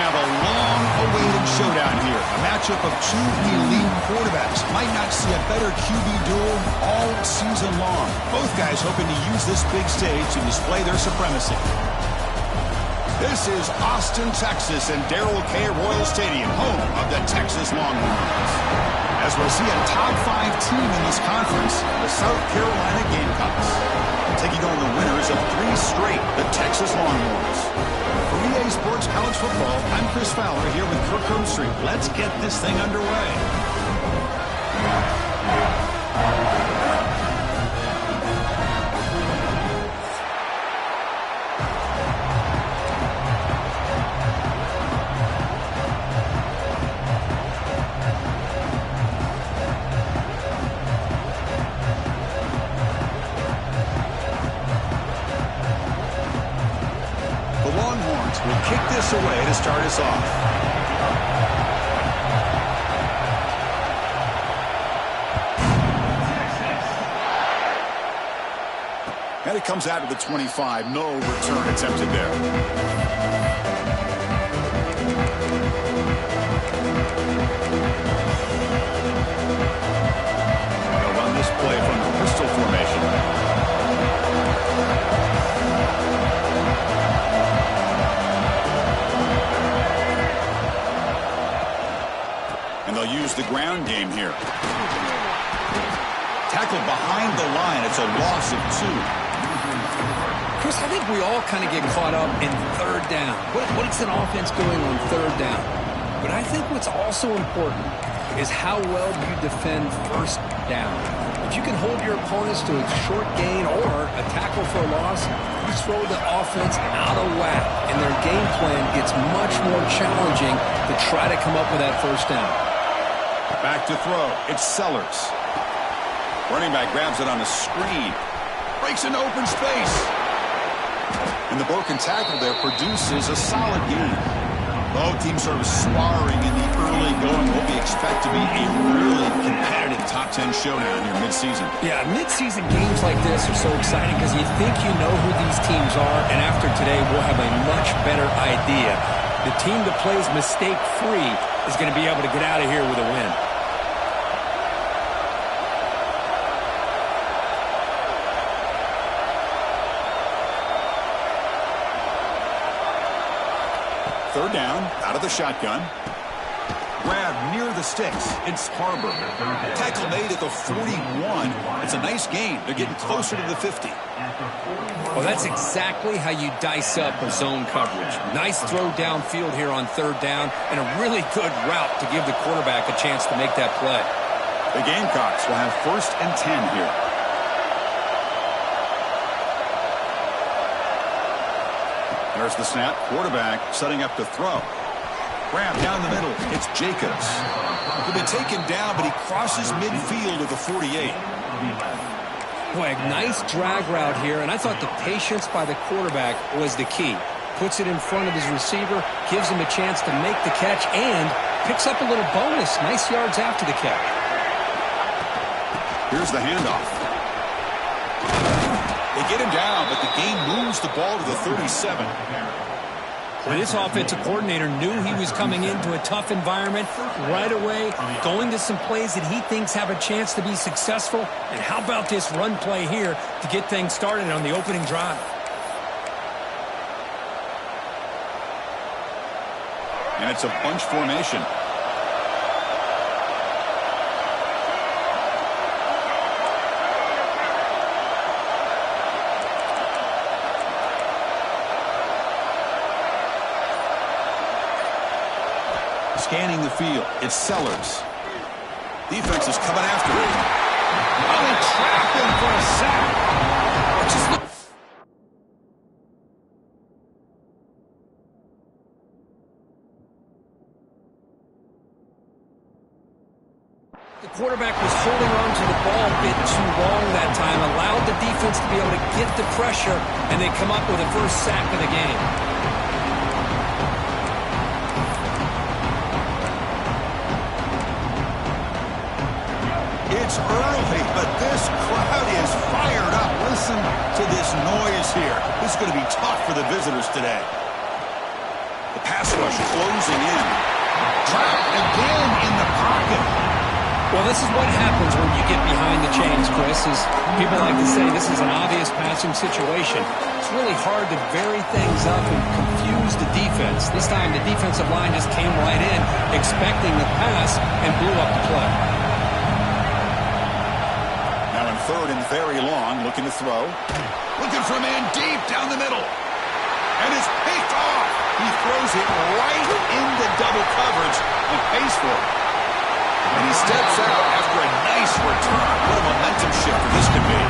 have a long-awaited showdown here. A matchup of two elite quarterbacks. Might not see a better QB duel all season long. Both guys hoping to use this big stage to display their supremacy. This is Austin, Texas, and Darrell K. Royal Stadium, home of the Texas Longhorns. As we'll see a top-5 team in this conference, the South Carolina Gamecocks, taking on the winners of 3 straight, the Texas Longhorns. For EA Sports College Football, I'm Chris Fowler here with Kirk Herbstreit. Let's get this thing underway. We'll kick this away to start us off. And it comes out of the 25. No return attempted there. They'll run this play from the pistol formation. And they'll use the ground game here. Tackled behind the line. It's a loss of 2. Chris, I think we all kind of get caught up in third down. What is an offense doing on third down? But I think what's also important is how well you defend first down. If you can hold your opponents to a short gain or a tackle for a loss, you throw the offense out of whack, and their game plan gets much more challenging to try to come up with that first down. Back to throw. It's Sellers. Running back grabs it on a screen. Breaks into open space. And the broken tackle there produces a solid gain. Both teams sort of sparring in the early going. What we expect to be a really competitive top 10 showdown here midseason. Yeah, midseason games like this are so exciting because you think you know who these teams are, and after today we'll have a much better idea. The team that plays mistake-free is going to be able to get out of here with a win. Third down, out of the shotgun. Grab near the sticks. It's Harbor. Tackle made at the 41. It's a nice gain. They're getting closer to the 50. Well, that's exactly how you dice up a zone coverage. Nice throw downfield here on third down, and a really good route to give the quarterback a chance to make that play. The Gamecocks will have 1st and 10 here. There's the snap. Quarterback setting up to throw. Grab down the middle. It's Jacobs. He'll be taken down, but he crosses midfield at the 48. Boy, a nice drag route here, and I thought the patience by the quarterback was the key. Puts it in front of his receiver, gives him a chance to make the catch, and picks up a little bonus. Nice yards after the catch. Here's the handoff. They get him down, but the game moves the ball to the 37. Well, this offensive coordinator knew he was coming into a tough environment right away, going to some plays that he thinks have a chance to be successful. And how about this run play here to get things started on the opening drive? And it's a bunch formation. Scanning the field, it's Sellers. Defense is coming after him. Oh, they trapped him for a sack. The quarterback was holding on to the ball a bit too long that time, allowed the defense to be able to get the pressure, and they come up with the first sack of the game. It's early, but this crowd is fired up. Listen to this noise here. This is going to be tough for the visitors today. The pass rush closing in. Trapped again in the pocket. Well, this is what happens when you get behind the chains, Chris. Is people like to say this is an obvious passing situation. It's really hard to vary things up and confuse the defense. This time, the defensive line just came right in, expecting the pass, and blew up the play. Now in third and very long, looking to throw. Looking for a man deep down the middle. And it's picked off. He throws it right into double coverage and pays for it. And he steps out after a nice return. What a momentum shifter this could be.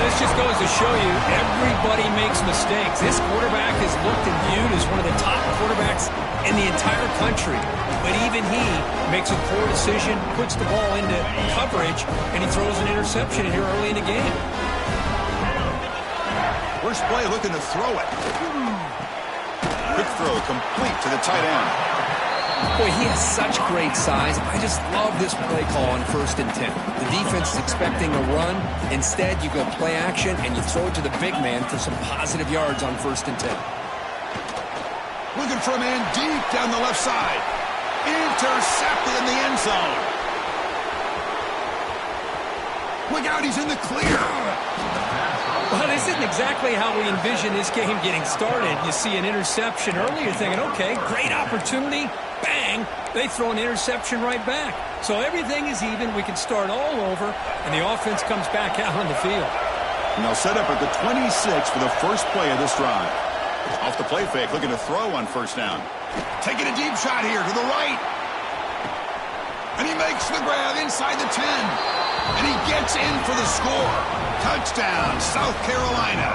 This just goes to show you everybody makes mistakes. This quarterback is looked and viewed as one of the top quarterbacks in the entire country. But even he makes a poor decision, puts the ball into coverage, and he throws an interception here early in the game. First play looking to throw it. Quick throw complete to the tight end. Boy, he has such great size. I just love this play call on 1st and 10. The defense is expecting a run. Instead, you go play action, and you throw it to the big man for some positive yards on 1st and 10. Looking for a man deep down the left side. Intercepted in the end zone. Look out, he's in the clear. Well, this isn't exactly how we envision this game getting started. You see an interception early, you're thinking, okay, great opportunity. Bang, they throw an interception right back. So everything is even. We can start all over, and the offense comes back out on the field. And they'll set up at the 26 for the first play of this drive. Off the play fake, looking to throw on 1st down. Taking a deep shot here to the right. And he makes the grab inside the 10. And he gets in for the score. Touchdown, South Carolina.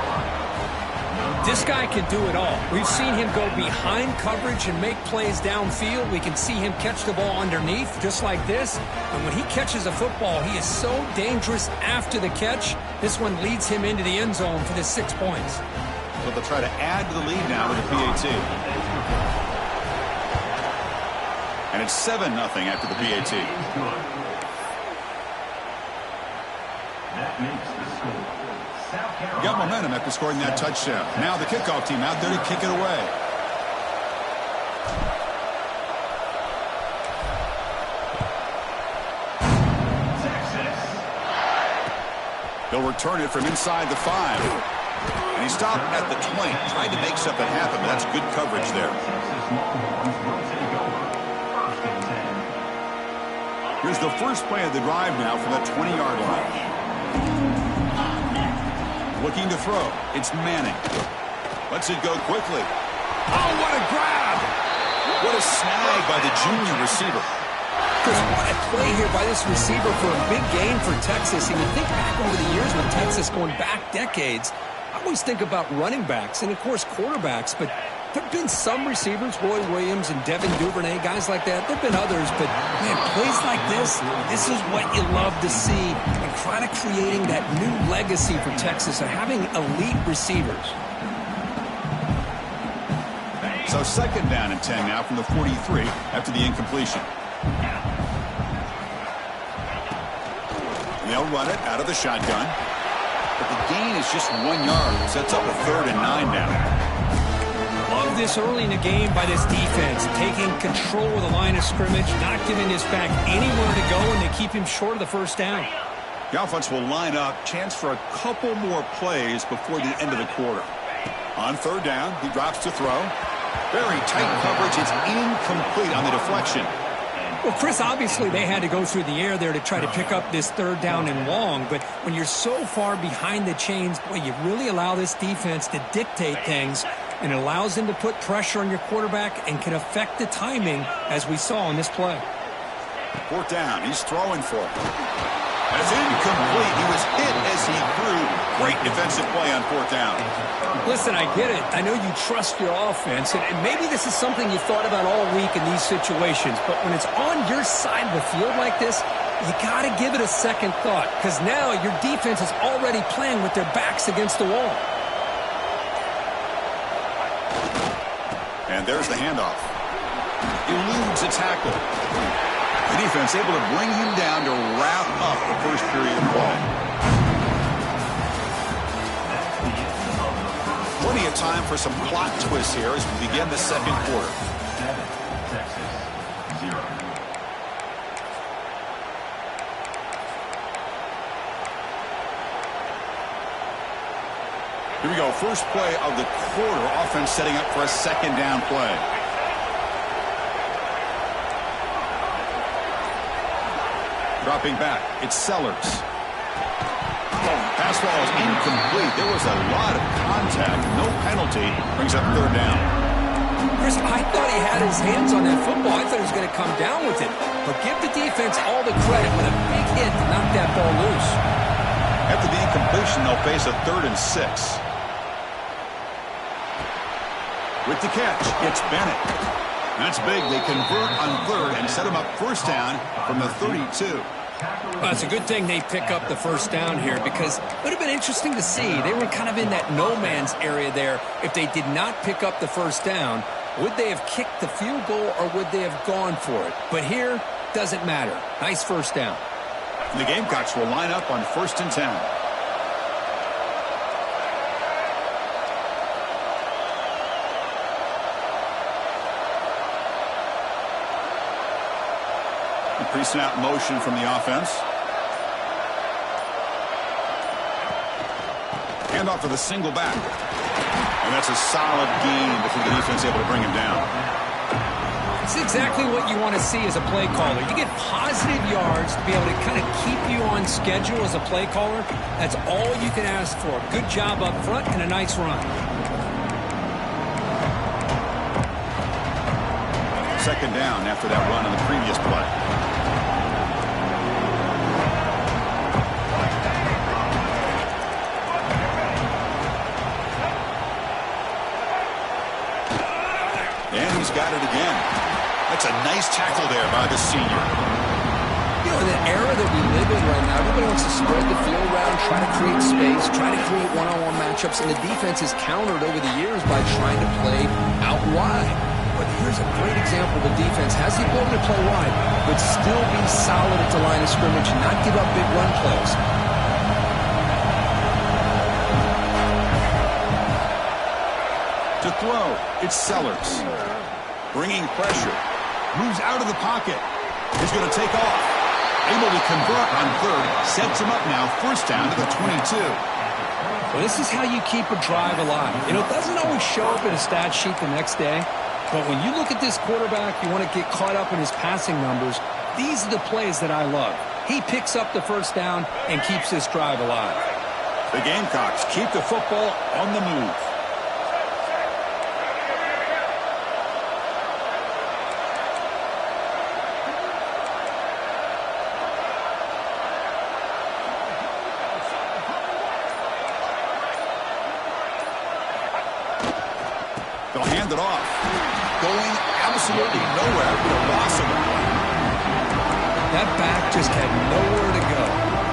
This guy can do it all. We've seen him go behind coverage and make plays downfield. We can see him catch the ball underneath, just like this. And when he catches a football, he is so dangerous after the catch. This one leads him into the end zone for the 6 points. So they'll try to add to the lead now with the PAT. And it's 7-0 after the PAT. Got momentum after scoring that touchdown. Now the kickoff team out there to kick it away. He'll return it from inside the 5. And he stopped at the 20. Tried to make something happen, but that's good coverage there. Here's the first play of the drive now from that 20-yard line. Looking to throw. It's Manning. Lets it go quickly. Oh, what a grab! What a snag by the junior receiver. Chris, what a play here by this receiver for a big gain for Texas. And you think back over the years with Texas going back decades, I always think about running backs and, of course, quarterbacks. But there have been some receivers, Roy Williams and Devin Duvernay, guys like that. There have been others, but, man, plays like this is what you love to see. And kind of creating that new legacy for Texas of having elite receivers. So 2nd down and 10 now from the 43 after the incompletion. And they'll run it out of the shotgun. But the gain is just 1 yard. Sets up a 3rd and 9 now. Love this early in the game by this defense, taking control of the line of scrimmage, not giving this back anywhere to go, and they keep him short of the 1st down. The offense will line up, chance for a couple more plays before the end of the quarter. On 3rd down, he drops to throw. Very tight coverage. It's incomplete on the deflection. Well, Chris, obviously they had to go through the air there to try to pick up this 3rd down and long, but when you're so far behind the chains, boy, you really allow this defense to dictate things, and it allows them to put pressure on your quarterback and can affect the timing, as we saw in this play. 4th down, he's throwing for it. That's incomplete. He was hit as he threw. Great defensive play on 4th down. Listen, I get it. I know you trust your offense, and maybe this is something you thought about all week in these situations, but when it's on your side of the field like this, you got to give it a second thought, because now your defense is already playing with their backs against the wall. And there's the handoff. Eludes a tackle. The defense able to bring him down to wrap up the first period play. Plenty of time for some plot twists here as we begin the second quarter. 7, Texas, 0. Here we go. First play of the quarter. Offense setting up for a second down play. Dropping back. It's Sellers. Pass ball is incomplete. There was a lot of contact. No penalty. Brings up third down. Chris, I thought he had his hands on that football. I thought he was going to come down with it. But give the defense all the credit with a big hit to knock that ball loose. After the incompletion, they'll face a 3rd and 6. With the catch, it's Bennett. That's big. They convert on 3rd and set him up first down from the 32. Well, it's a good thing they pick up the first down here because it would have been interesting to see. They were kind of in that no man's area there. If they did not pick up the first down, would they have kicked the field goal or would they have gone for it? But here, doesn't matter. Nice first down. And the Gamecocks will line up on 1st and 10. Pre-snap motion from the offense. Handoff for the single back. And that's a solid gain before the defense able to bring him down. It's exactly what you want to see as a play caller. You get positive yards to be able to kind of keep you on schedule as a play caller. That's all you can ask for. Good job up front and a nice run. Second down after that run on the previous play. And he's got it again. That's a nice tackle there by the senior. You know, in the era that we live in right now, everybody wants to spread the field around, try to create space, try to create one-on-one matchups, and the defense has countered over the years by trying to play out wide. But here's a great example. The defense has the ability to play wide, but still be solid at the line of scrimmage and not give up big run plays. To throw, it's Sellers. Bringing pressure. Moves out of the pocket. He's going to take off. Able to convert on 3rd. Sets him up now. First down to the 22. Well, this is how you keep a drive alive. You know, it doesn't always show up in a stat sheet the next day. But when you look at this quarterback, you want to get caught up in his passing numbers. These are the plays that I love. He picks up the first down and keeps this drive alive. The Gamecocks keep the football on the move. They'll hand it off. Going absolutely nowhere after the loss of the play. That back just had nowhere to go.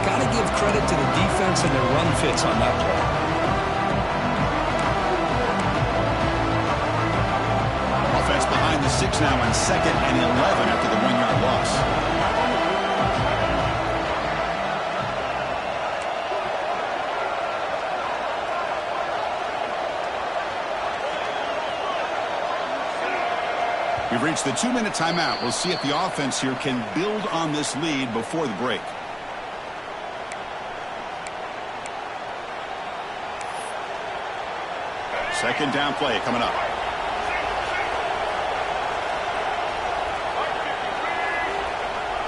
Got to give credit to the defense and their run fits on that play. Offense behind the 6 now on 2nd and 11 after the 1-yard loss. We've reached the 2-minute timeout. We'll see if the offense here can build on this lead before the break. Second down play coming up.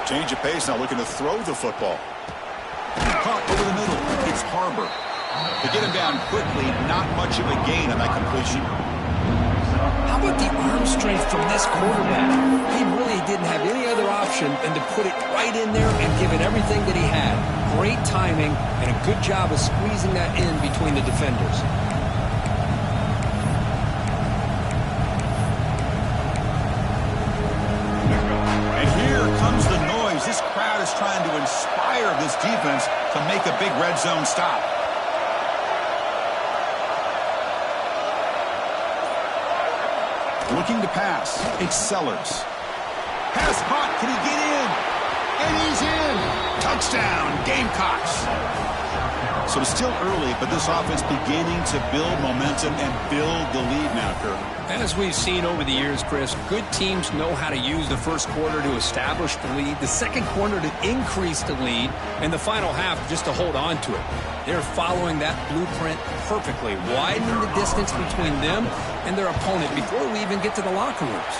Change of pace now, looking to throw the football. Caught over the middle. It's Harbor. To get him down quickly, not much of a gain on that completion. How about the arm strength from this quarterback? He really didn't have any other option than to put it right in there and give it everything that he had. Great timing and a good job of squeezing that in between the defenders. And here comes the noise. This crowd is trying to inspire this defense to make a big red zone stop. Looking to pass. It's Sellers. Pass caught. Can he get in? And he's in. Touchdown, Gamecocks. So it's still early, but this offense beginning to build momentum and build the lead now, Kirk. As we've seen over the years, Chris, good teams know how to use the first quarter to establish the lead, the second quarter to increase the lead, and the final half just to hold on to it. They're following that blueprint perfectly, widening the distance between them and their opponent before we even get to the locker rooms.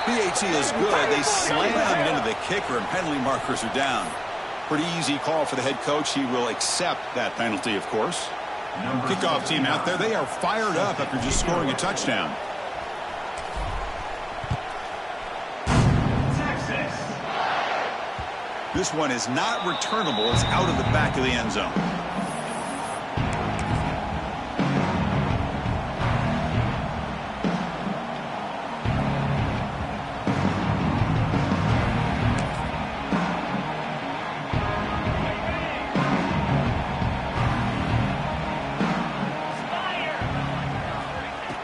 PAT is good. They slammed into the kicker, and penalty markers are down. Pretty easy call for the head coach. He will accept that penalty, of course. Kickoff team out there. They are fired up after just scoring a touchdown. Texas. This one is not returnable. It's out of the back of the end zone.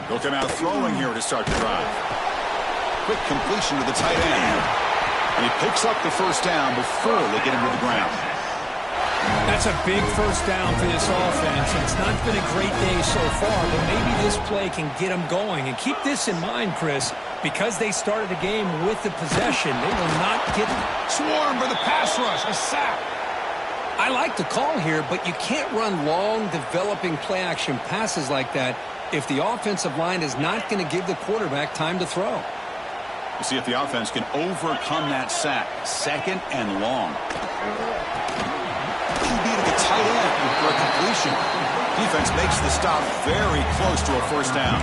They'll come out throwing here to start the drive. Quick completion to the tight end. And he picks up the first down before they get him to the ground. That's a big first down for this offense. And it's not been a great day so far, but maybe this play can get them going. And keep this in mind, Chris, because they started the game with the possession, they will not get Swarm for the pass rush. A sack. I like the call here, but you can't run long, developing play-action passes like that if the offensive line is not going to give the quarterback time to throw. We'll see if the offense can overcome that sack. Second and long. QB to the tight end for a completion. Defense makes the stop very close to a first down.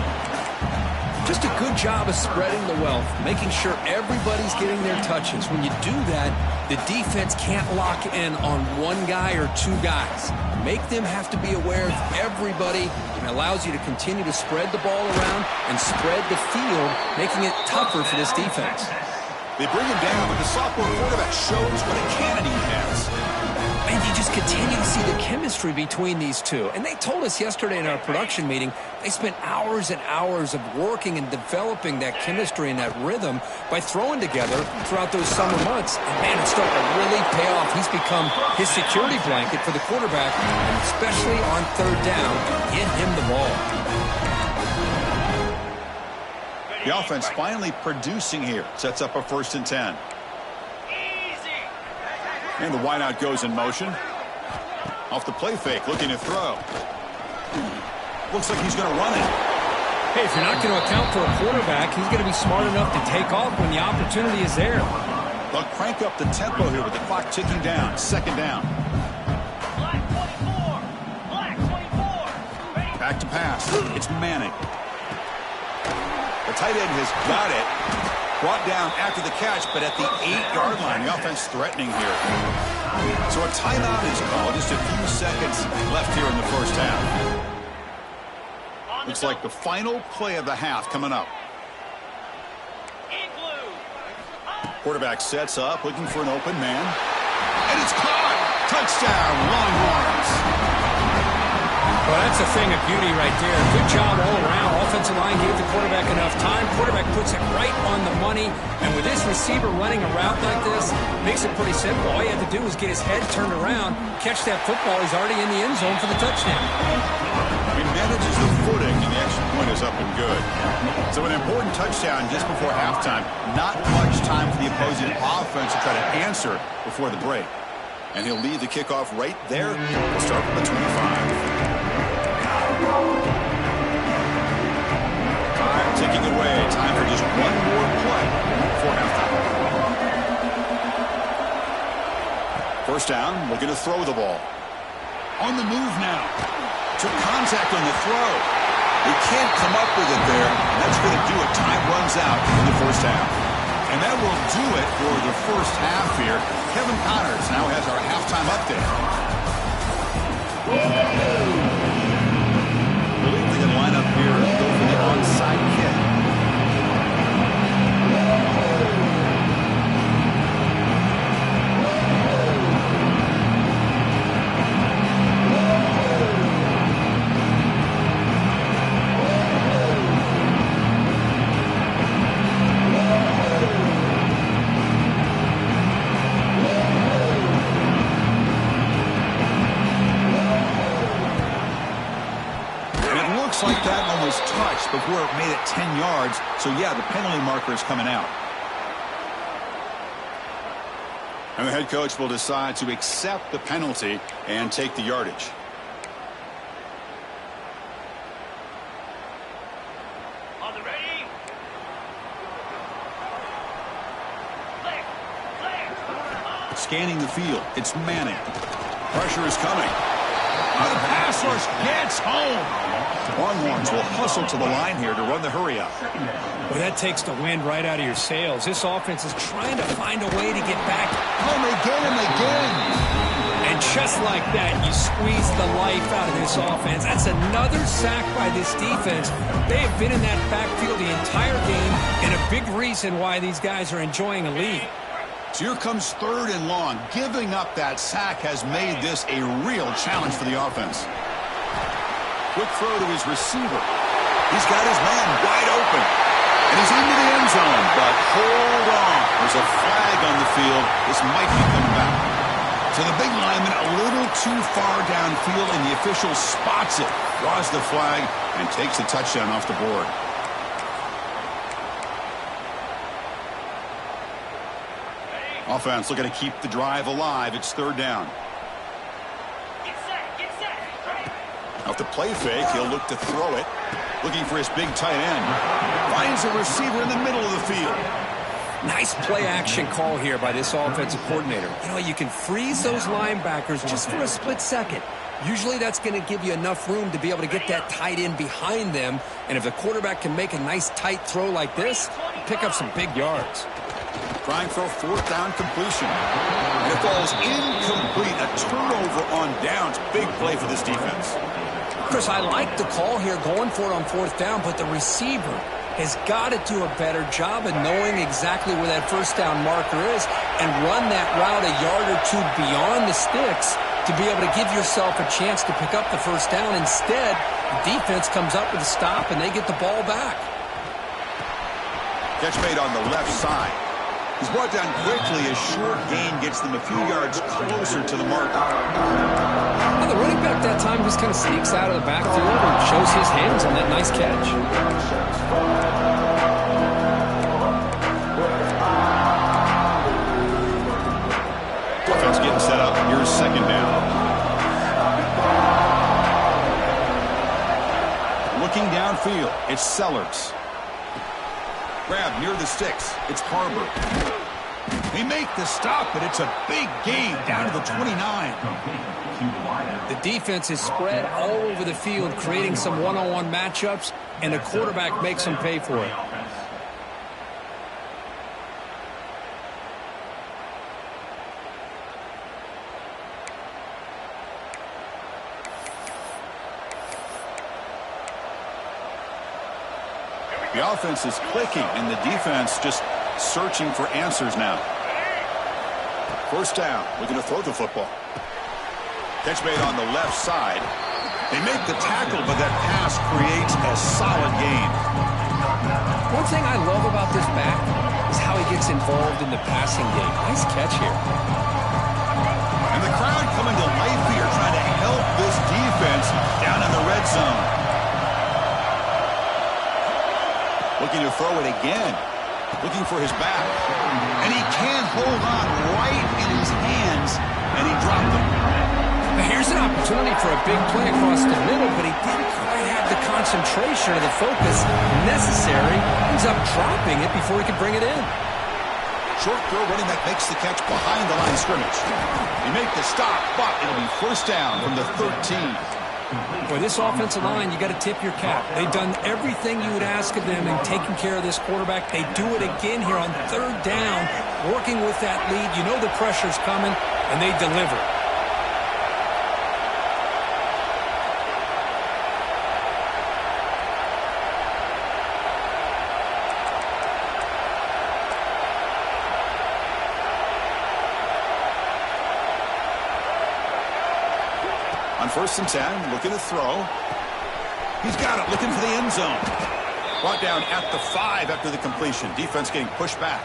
Just a good job of spreading the wealth, making sure everybody's getting their touches. When you do that, the defense can't lock in on one guy or two guys. Make them have to be aware of everybody, and allows you to continue to spread the ball around and spread the field, making it tougher for this defense. They bring him down, but the sophomore quarterback shows what a cannon he has. And you just continue to see the chemistry between these two. And they told us yesterday in our production meeting, they spent hours and hours of working and developing that chemistry and that rhythm by throwing together throughout those summer months. And, man, it's starting to really pay off. He's become his security blanket for the quarterback, and especially on third down, get him the ball. The offense finally producing here. Sets up a 1st and 10. And the wideout goes in motion. Off the play fake, looking to throw. Looks like he's going to run it. Hey, if you're not going to account for a quarterback, he's going to be smart enough to take off when the opportunity is there. They'll crank up the tempo here with the clock ticking down. Second down. Back to pass. It's Manning. The tight end has got it. Brought down after the catch, but at the 8-yard line. The offense threatening here. So a timeout is called. Just a few seconds left here in the first half. Looks like the final play of the half coming up. Quarterback sets up, looking for an open man. And it's caught! Touchdown, Longhorns! Well, that's a thing of beauty right there. Good job all around. Offensive line gave the quarterback enough time. Quarterback puts it right on the money. And with this receiver running a route like this, makes it pretty simple. All you have to do is get his head turned around, catch that football. He's already in the end zone for the touchdown. He manages the footing, and the extra point is up and good. So an important touchdown just before halftime. Not much time for the opposing offense to try to answer before the break. And he'll lead the kickoff right there. We'll start from the 25. Time ticking away. Time for just one more play before halftime. First down, looking to throw the ball. On the move now. Took contact on the throw. He can't come up with it there. And that's going to do it. Time runs out in the first half. And that will do it for the first half here. Kevin Connors now has our halftime update. I believe they can line up here and go for the onside kick. looks like that one was touched before it made it 10 yards. So, yeah, the penalty marker is coming out. And the head coach will decide to accept the penalty and take the yardage. On the ready. Scanning the field. It's Manning. Pressure is coming. The pass rush gets home. Longhorns will hustle to the line here to run the hurry up. Well, that takes the wind right out of your sails. This offense is trying to find a way to get back. Oh, they get him again. And just like that, you squeeze the life out of this offense. That's another sack by this defense. They have been in that backfield the entire game, and a big reason why these guys are enjoying a lead. So here comes 3rd and long. Giving up that sack has made this a real challenge for the offense. Quick throw to his receiver. He's got his man wide open. And he's into the end zone, but hold on. There's a flag on the field. This might be coming back. So the big lineman a little too far downfield, and the official spots it, draws the flag, and takes the touchdown off the board. Offense looking to keep the drive alive. It's 3rd down. Get set. Off the play fake, he'll look to throw it. Looking for his big tight end. Finds a receiver in the middle of the field. Nice play action call here by this offensive coordinator. You know, you can freeze those linebackers just for a split second. Usually that's going to give you enough room to be able to get that tight end behind them. And if the quarterback can make a nice tight throw like this, pick up some big yards. Trying for a 4th down completion. And it falls incomplete. A turnover on downs. Big play for this defense. Chris, I like the call here going for it on 4th down, but the receiver has got to do a better job of knowing exactly where that 1st down marker is and run that route a yard or two beyond the sticks to be able to give yourself a chance to pick up the 1st down. Instead, the defense comes up with a stop and they get the ball back. Catch made on the left side. He's brought down quickly. A short gain gets them a few yards closer to the marker. Well, the running back that time just kind of sneaks out of the backfield and shows his hands on that nice catch. Offense getting set up. Here's 2nd down. Looking downfield. It's Sellers. Grab near the sticks. It's Harbor. They make the stop, but it's a big gain down to the 29. The defense is spread all over the field, creating some one-on-one matchups, and the quarterback makes them pay for it. The offense is clicking, and the defense just searching for answers now. 1st down, looking to throw the football. Catch made on the left side. They make the tackle, but that pass creates a solid gain. One thing I love about this back is how he gets involved in the passing game. Nice catch here. And the crowd coming to life here, trying to help this defense down in the red zone. Looking to throw it again. Looking for his back. And he can't hold on right in his hands, and he dropped it. Now here's an opportunity for a big play across the middle, but he didn't quite have the concentration or the focus necessary. Ends up dropping it before he could bring it in. Short throw, running back makes the catch behind the line of scrimmage. They make the stop, but it'll be 1st down from the 13. For this offensive line, you got to tip your cap. They've done everything you would ask of them in taking care of this quarterback. They do it again here on 3rd down, working with that lead. You know the pressure's coming, and they deliver. On 1st and 10, looking to throw. He's got it, looking for the end zone. Brought down at the 5 after the completion. Defense getting pushed back.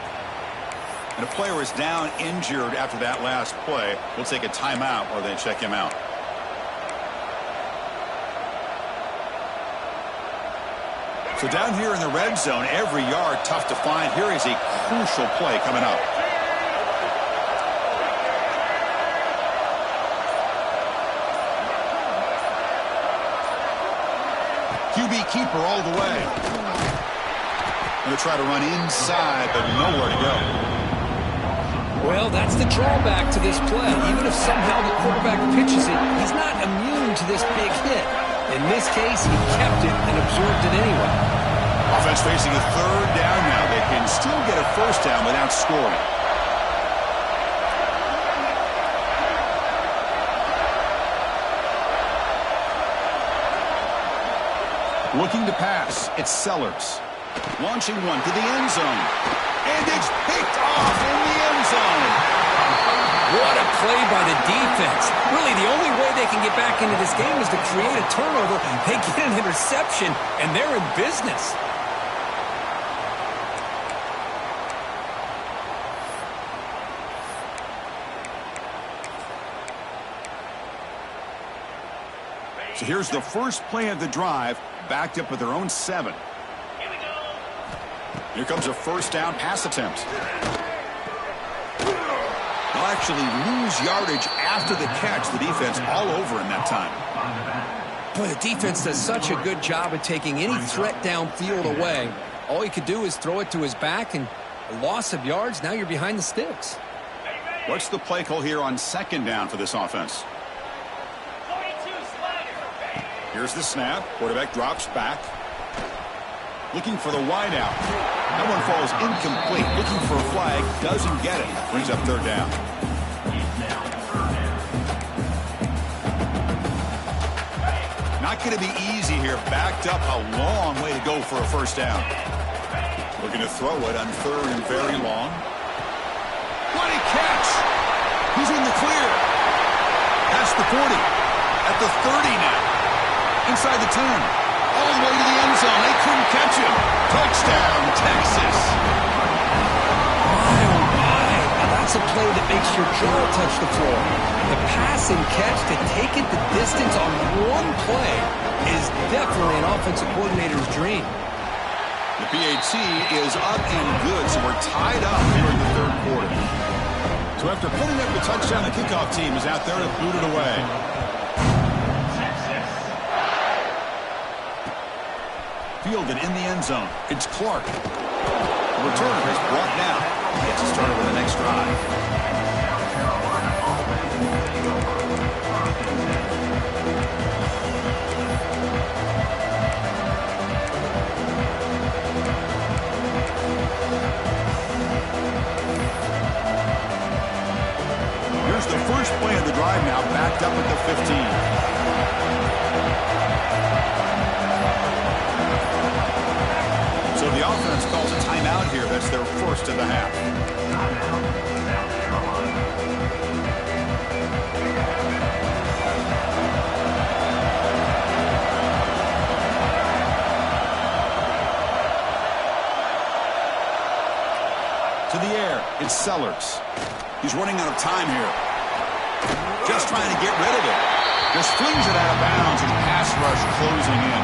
And a player is down injured after that last play. We'll take a timeout while they check him out. So down here in the red zone, every yard tough to find. Here is a crucial play coming up. QB keeper all the way. Going to try to run inside, but nowhere to go. Well, that's the drawback to this play. Even if somehow the quarterback pitches it, he's not immune to this big hit. In this case, he kept it and absorbed it anyway. Offense facing a third down now. They can still get a first down without scoring. Looking to pass. It's Sellers. Launching one to the end zone. And it's picked off in the end zone. What a play by the defense. Really, the only way they can get back into this game is to create a turnover. They get an interception, and they're in business. So here's the first play of the drive, backed up with their own 7. Here we go. Here comes a first down pass attempt. They'll actually lose yardage after the catch. The defense all over in that time. Boy, the defense does such a good job of taking any threat downfield away. All he could do is throw it to his back, and a loss of yards, now you're behind the sticks. What's the play call here on second down for this offense? 42 slider. Here's the snap. Quarterback drops back. Looking for the wideout. That one falls incomplete. Looking for a flag. Doesn't get it. Brings up third down. Not going to be easy here. Backed up a long way to go for a first down. Looking to throw it on third and very long. What a catch! He's in the clear. That's the 40. At the 30 now. Inside the 10. All the way to the end zone. They couldn't catch him. Touchdown, Texas. My, oh my. Now that's a play that makes your jaw touch the floor. The pass and catch to take it the distance on one play is definitely an offensive coordinator's dream. The PAT is up and good, so we're tied up here in the third quarter. So after putting up the touchdown, the kickoff team is out there to boot it away. Fielded in the end zone. It's Clark. The returner is brought down. Gets us started with the next drive. Here's the first play of the drive now, backed up at the 15. So the offense calls a timeout here. That's their first of the half. To the air, it's Sellers. He's running out of time here. Just trying to get rid of it. Just flings it out of bounds, and pass rush closing in.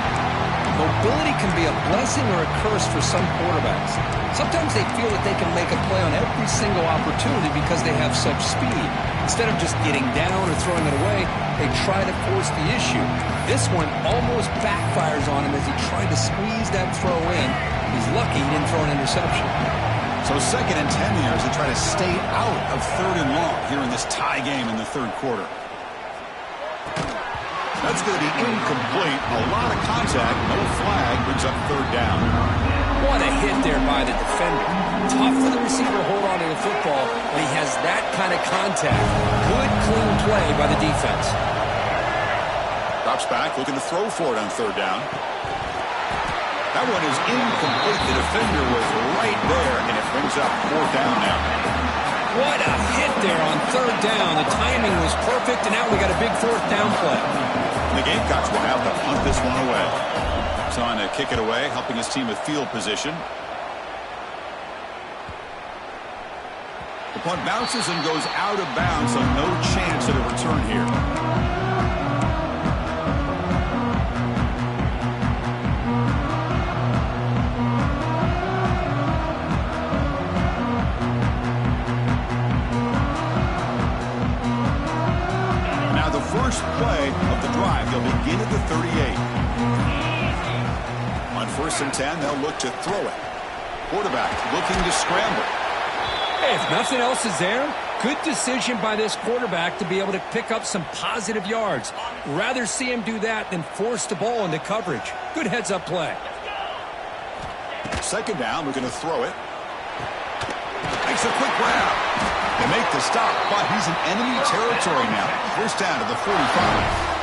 Mobility can be a blessing or a curse for some quarterbacks. Sometimes they feel that they can make a play on every single opportunity because they have such speed. Instead of just getting down or throwing it away, they try to force the issue. This one almost backfires on him as he tried to squeeze that throw in. He's lucky he didn't throw an interception. So 2nd and 10 here as they try to stay out of 3rd and long here in this tie game in the third quarter. That's going to be incomplete. A lot of contact. No flag. Brings up 3rd down. What a hit there by the defender. Tough for the receiver to hold on to the football when he has that kind of contact. Good, clean play by the defense. Drops back, looking to throw for it on 3rd down. That one is incomplete. The defender was right there, and it brings up 4th down now. What a hit there on 3rd down. The timing was perfect, and now we got a big 4th down play. The Gamecocks will have to punt this one away. Trying to kick it away, helping his team with field position. The punt bounces and goes out of bounds, so no chance at a return here. first and 10, they'll look to throw it. Quarterback looking to scramble. Hey, if nothing else is there, good decision by this quarterback to be able to pick up some positive yards. Rather see him do that than force the ball into coverage. Good heads-up play. Second down, looking to throw it. Makes a quick grab. They make the stop, but he's in enemy territory now. First down to the 45.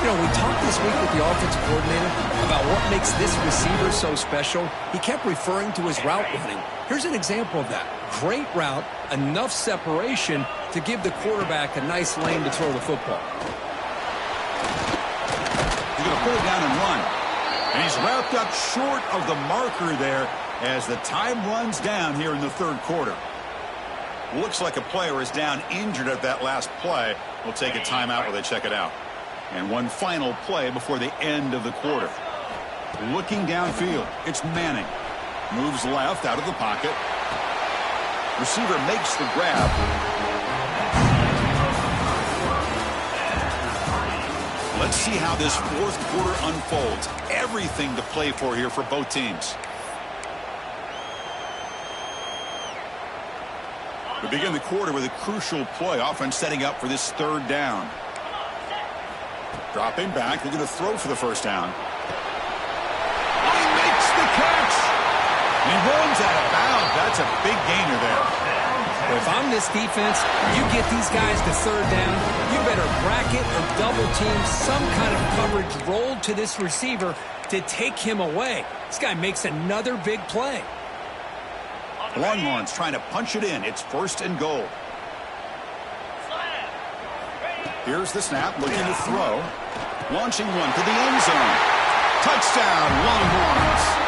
You know, we talked this week with the offensive coordinator about what makes this receiver so special. He kept referring to his route running. Here's an example of that. Great route, enough separation to give the quarterback a nice lane to throw the football. He's going to pull it down and run. And he's wrapped up short of the marker there as the time runs down here in the third quarter. Looks like a player is down injured at that last play. We'll take a timeout while they check it out. And one final play before the end of the quarter. Looking downfield, it's Manning. Moves left out of the pocket. Receiver makes the grab. Let's see how this fourth quarter unfolds. Everything to play for here for both teams. We begin the quarter with a crucial play. Offense setting up for this third down. Dropping back. They're going to throw for the first down. He makes the catch. He runs out of bounds. That's a big gainer there. If I'm this defense, you get these guys to third down, you better bracket or double team some kind of coverage rolled to this receiver to take him away. This guy makes another big play. Longhorns trying to punch it in. It's first and goal. Here's the snap, looking to throw. Launching one to the end zone. Touchdown, Longhorns.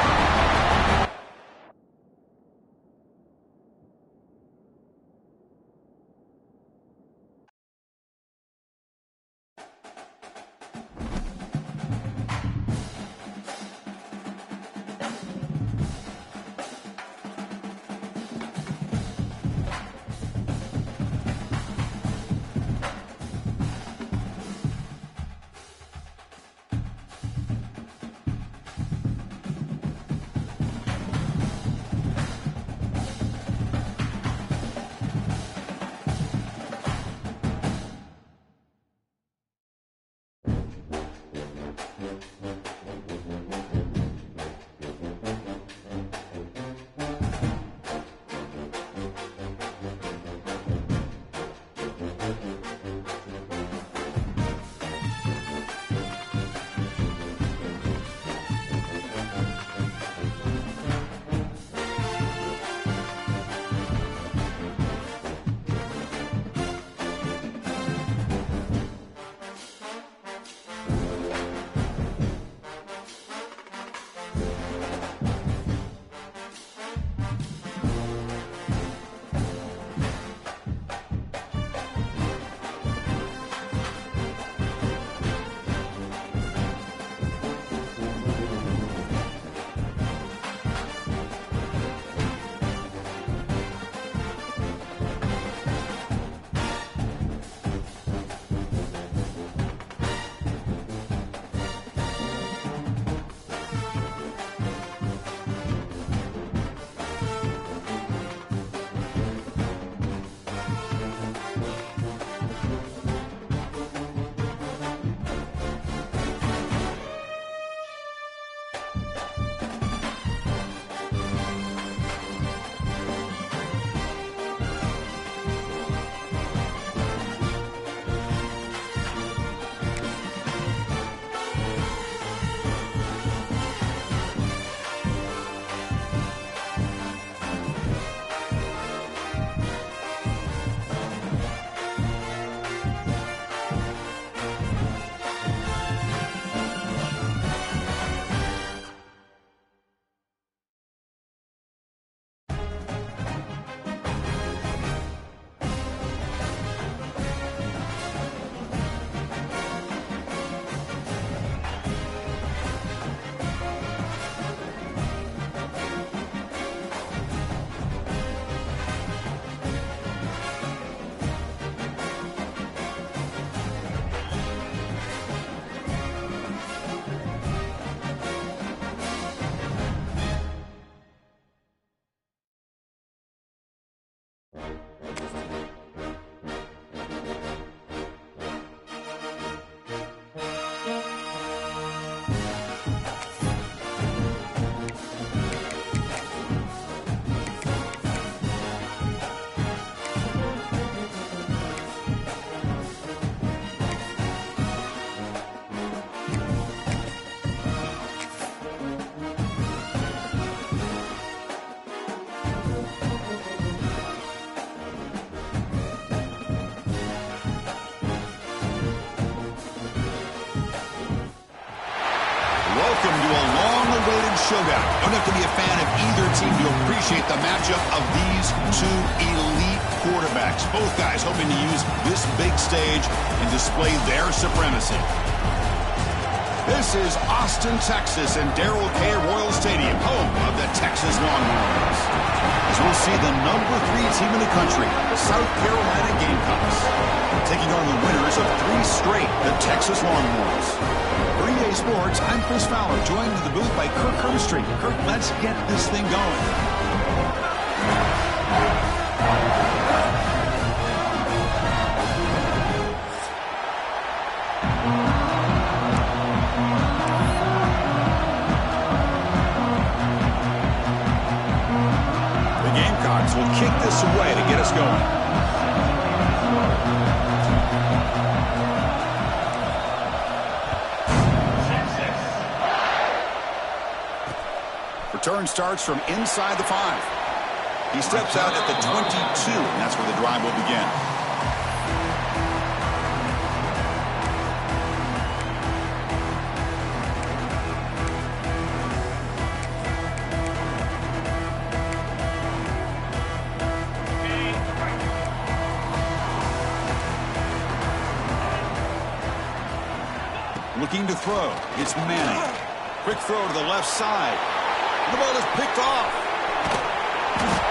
Welcome to a long-awaited showdown. You don't have to be a fan of either team to appreciate the matchup of these two elite quarterbacks. Both guys hoping to use this big stage and display their supremacy. This is Austin, Texas, and Darrell K. Royal Stadium, home of the Texas Longhorns. As we'll see the number 3 team in the country, the South Carolina Gamecocks, taking on the winners of 3 straight, the Texas Longhorns. For EA Sports, I'm Chris Fowler, joined in the booth by Kirk Hermstreet. Kirk, let's get this thing going. Will kick this away to get us going. Return starts from inside the 5. He steps out at the 22, and that's where the drive will begin. Looking to throw. It's Manning. Quick throw to the left side. The ball is picked off.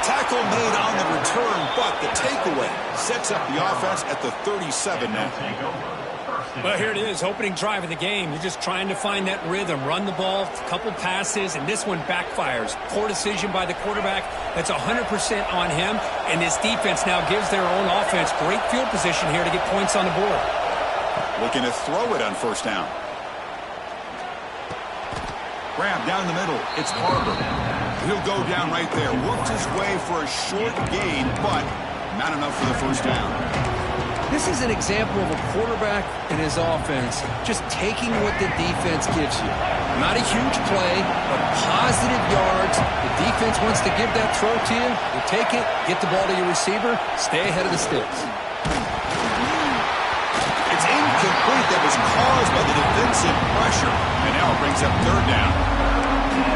Tackle made on the return, but the takeaway sets up the offense at the 37 now. Well, here it is, opening drive of the game. You're just trying to find that rhythm, run the ball, a couple passes, and this one backfires. Poor decision by the quarterback. That's 100% on him, and this defense now gives their own offense great field position here to get points on the board. Looking to throw it on first down. Grab down the middle. It's Barber. He'll go down right there. Worked his way for a short gain, but not enough for the first down. This is an example of a quarterback and his offense just taking what the defense gives you. Not a huge play, but positive yards. The defense wants to give that throw to you. You take it, get the ball to your receiver, stay ahead of the sticks. It's incomplete. That was caused by the defensive pressure. And now it brings up third down.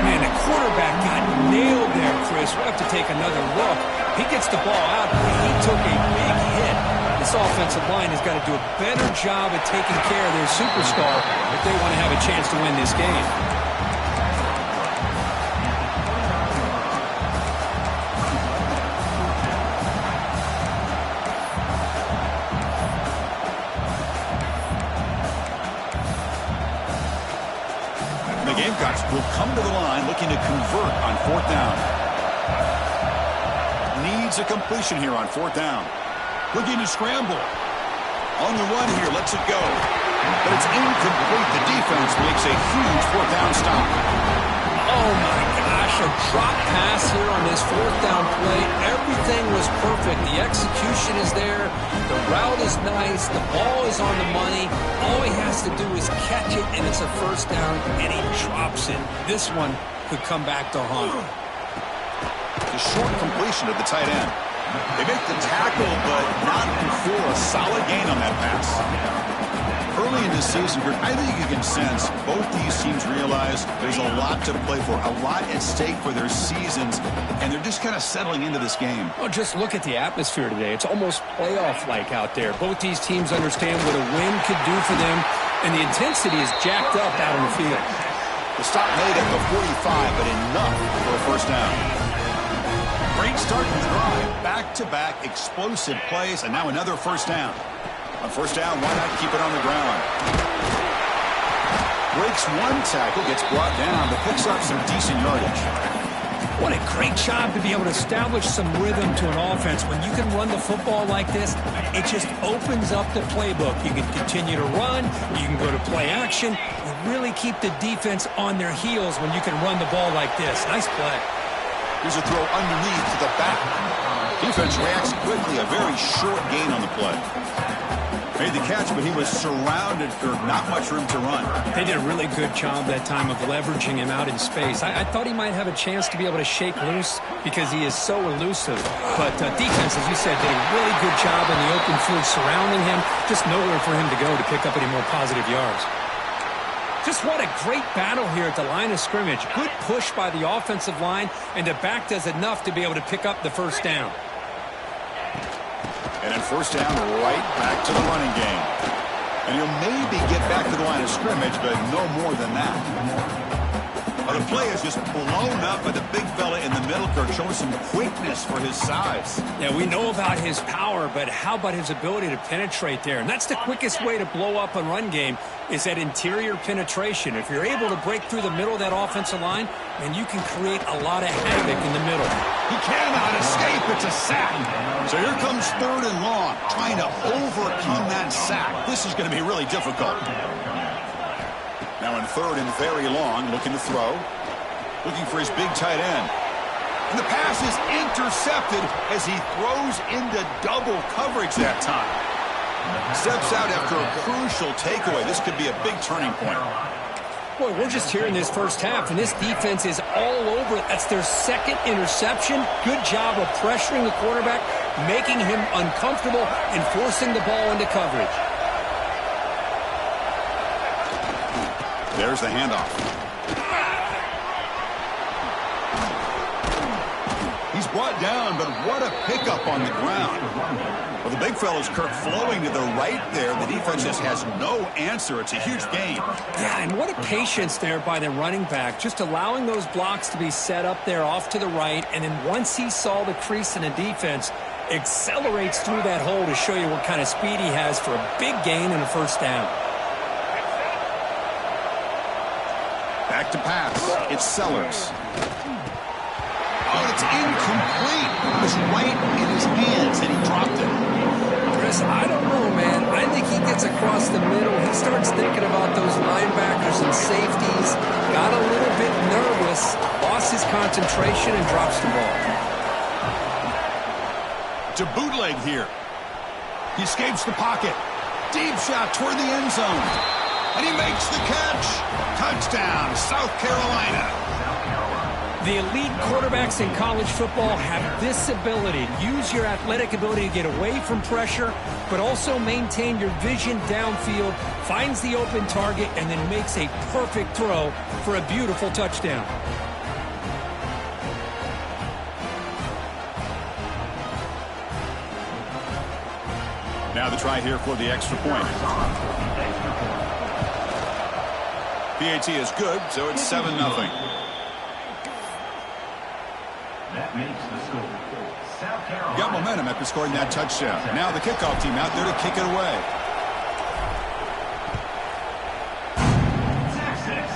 Man, the quarterback got nailed there, Chris. We'll have to take another look. He gets the ball out, but he took a big hit. This offensive line has got to do a better job at taking care of their superstar if they want to have a chance to win this game. Gamecocks will come to the line looking to convert on fourth down. Needs a completion here on fourth down. Looking to scramble. On the run here, lets it go. But it's incomplete. The defense makes a huge fourth down stop. Oh my gosh, a drop pass here on this fourth down play. Everything was perfect. The execution is there. The route is nice. The ball is on the money. All he has to do is catch it, and it's a first down, and he drops it. This one could come back to haunt. The short completion of the tight end. They make the tackle, but not before a solid gain on that pass. Early in the season, I think you can sense both these teams realize there's a lot to play for, a lot at stake for their seasons, and they're just kind of settling into this game. Well, just look at the atmosphere today. It's almost playoff-like out there. Both these teams understand what a win could do for them, and the intensity is jacked up out on the field. The stop made at the 45, but enough for a first down. Great start to the drive. Back-to-back explosive plays, and now another first down. On first down, why not keep it on the ground? Breaks one tackle, gets brought down, but picks up some decent yardage. What a great job to be able to establish some rhythm to an offense. When you can run the football like this, it just opens up the playbook. You can continue to run. You can go to play action. You really keep the defense on their heels when you can run the ball like this. Nice play. Here's a throw underneath to the back. Defense reacts quickly. A very short gain on the play. Made the catch, but he was surrounded for not much room to run. They did a really good job that time of leveraging him out in space. I thought he might have a chance to be able to shake loose because he is so elusive. But defense, as you said, did a really good job in the open field surrounding him. Just nowhere for him to go to pick up any more positive yards. Just what a great battle here at the line of scrimmage. Good push by the offensive line, and the back does enough to be able to pick up the first down. And then first down, right back to the running game. And he'll maybe get back to the line of scrimmage, but no more than that. Well, the play is just blown up by the big fella in the middle, Kirk, showing some quickness for his size. Yeah, we know about his power, but how about his ability to penetrate there? And that's the quickest way to blow up a run game, is that interior penetration. If you're able to break through the middle of that offensive line, then you can create a lot of havoc in the middle. He cannot escape. It's a sack. So here comes 3rd and long, trying to overcome that sack. This is going to be really difficult. Now in 3rd and very long, looking to throw. Looking for his big tight end. And the pass is intercepted as he throws into double coverage that time. Steps out after a crucial takeaway. This could be a big turning point. Boy, we're just here in this first half, and this defense is all over it. That's their 2nd interception. Good job of pressuring the quarterback, making him uncomfortable, and forcing the ball into coverage. There's the handoff. He's brought down, but what a pickup on the ground. Well, the big fella's, Kirk, flowing to the right there. The defense just has no answer. It's a huge gain. Yeah, and what a patience there by the running back, just allowing those blocks to be set up there off to the right, and then once he saw the crease in the defense, accelerates through that hole to show you what kind of speed he has for a big gain and a first down. Back to pass. It's Sellers. Oh, it's incomplete. It was right in his hands, and he dropped it. Chris, I don't know, man. I think he gets across the middle. He starts thinking about those linebackers and safeties. Got a little bit nervous, lost his concentration, and drops the ball. To bootleg here. He escapes the pocket. Deep shot toward the end zone. And he makes the catch. Touchdown, South Carolina. The elite quarterbacks in college football have this ability. Use your athletic ability to get away from pressure, but also maintain your vision downfield, finds the open target, and then makes a perfect throw for a beautiful touchdown. Now the try here for the extra point. PAT is good, so it's 7-0. That makes the score. South Carolina. Got momentum after scoring that touchdown. Now the kickoff team out there to kick it away. Texas.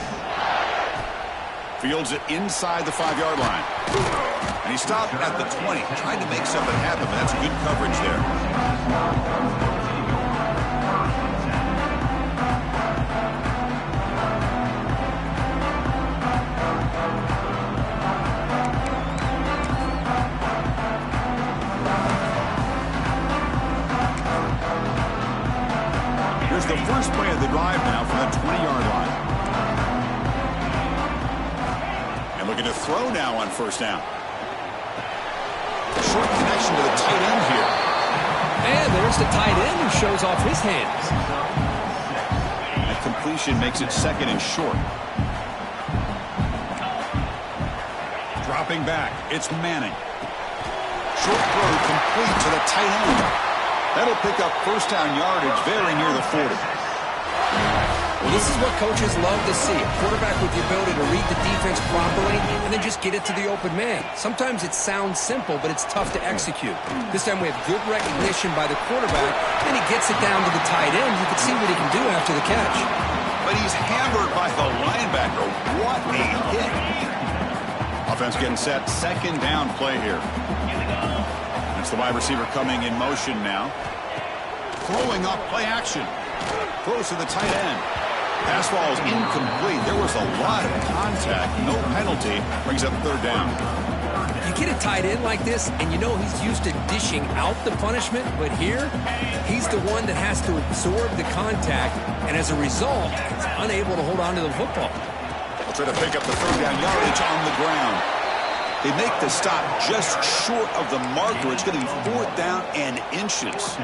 Fields it inside the 5-yard line. And he stopped at the 20, trying to make something happen, but that's good coverage there. Here's the first play of the drive now from the 20-yard line. And looking to throw now on first down. Short connection to the tight end here. And there's the tight end who shows off his hands. That completion makes it 2nd and short. Dropping back, it's Manning. Short throw complete to the tight end. That'll pick up first down yardage very near the 40. Well, this is what coaches love to see. A quarterback with the ability to read the defense properly and then just get it to the open man. Sometimes it sounds simple, but it's tough to execute. This time we have good recognition by the quarterback, and he gets it down to the tight end. You can see what he can do after the catch. But he's hammered by the linebacker. What a hit. Offense getting set. 2nd down play here. It's the wide receiver coming in motion now. Throwing up play action. Throws to the tight end. Pass ball is incomplete. There was a lot of contact. No penalty. Brings up 3rd down. You get a tight end like this, and you know he's used to dishing out the punishment, but here, he's the one that has to absorb the contact, and as a result, he's unable to hold on to the football. They'll try to pick up the 3rd down yardage on the ground. They make the stop just short of the marker. It's going to be 4th down and inches.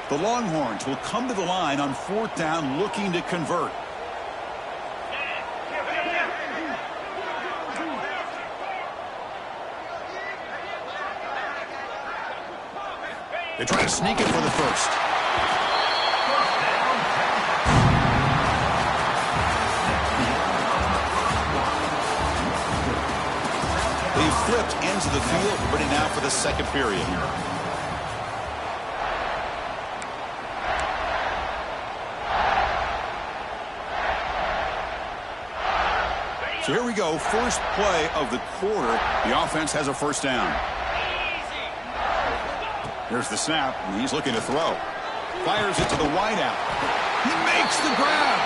The Longhorns will come to the line on 4th down looking to convert. They try to sneak it for the first. They've flipped ends of the field, ready now for the second period. So here we go, first play of the quarter. The offense has a first down. Here's the snap, and he's looking to throw. Fires it to the wideout. He makes the grab.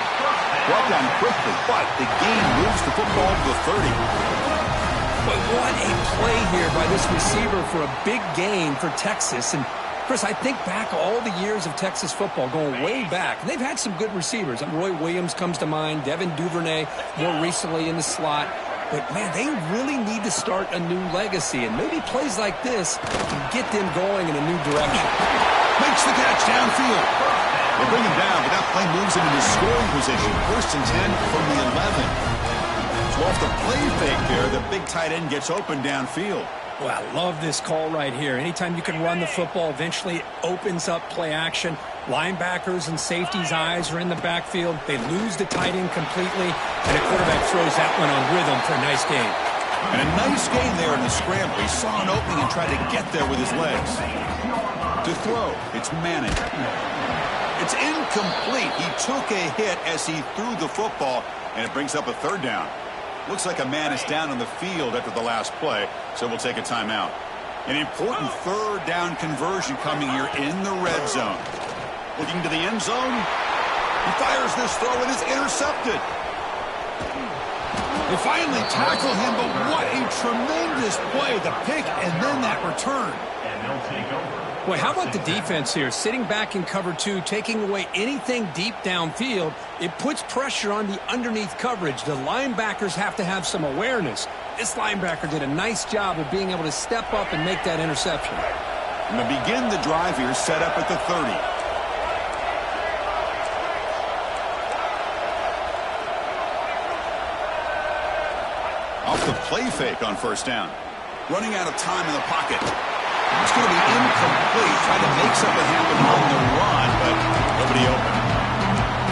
Brought down quickly, but the gain moves the football to the 30. But what a play here by this receiver for a big gain for Texas. And, Chris, I think back all the years of Texas football, going way back. And they've had some good receivers. Roy Williams comes to mind, Devin Duvernay more recently in the slot. But, man, they really need to start a new legacy. And maybe plays like this can get them going in a new direction. Makes the catch downfield. They bring him down, but that play moves him into scoring position. 1st and 10 from the 11. So off the play fake there, the big tight end gets open downfield. Well, I love this call right here. Anytime you can run the football, eventually it opens up play action. Linebackers and safeties' eyes are in the backfield. They lose the tight end completely, and the quarterback throws that one on rhythm for a nice gain. And a nice gain there in the scramble. He saw an opening and tried to get there with his legs. To throw, it's Manning. It's incomplete. He took a hit as he threw the football, and it brings up a 3rd down. Looks like a man is down on the field after the last play, so we'll take a timeout. An important 3rd down conversion coming here in the red zone. Looking to the end zone. He fires this throw and is intercepted. They finally tackle him, but what a tremendous play. The pick and then that return. And they'll take over. Boy, how about the defense here? Sitting back in cover 2, taking away anything deep downfield. It puts pressure on the underneath coverage. The linebackers have to have some awareness. This linebacker did a nice job of being able to step up and make that interception. And to begin the drive here, set up at the 30. Off the play fake on 1st down. Running out of time in the pocket. It's going to be incomplete. Trying to make something happen on the run, but nobody open.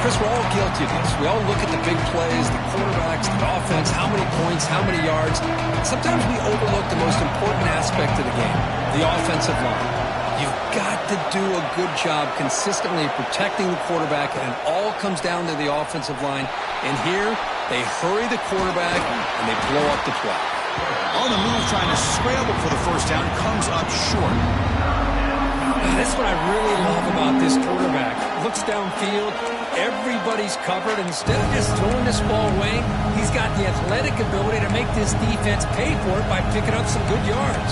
Chris, we're all guilty of this. We all look at the big plays, the quarterbacks, the offense, how many points, how many yards. Sometimes we overlook the most important aspect of the game, the offensive line. You've got to do a good job consistently protecting the quarterback, and it all comes down to the offensive line. And here, they hurry the quarterback, and they blow up the play. On the move, trying to scramble for the 1st down, comes up short. That's what I really love about this quarterback. Looks downfield, everybody's covered. Instead of just throwing this ball away, he's got the athletic ability to make this defense pay for it by picking up some good yards.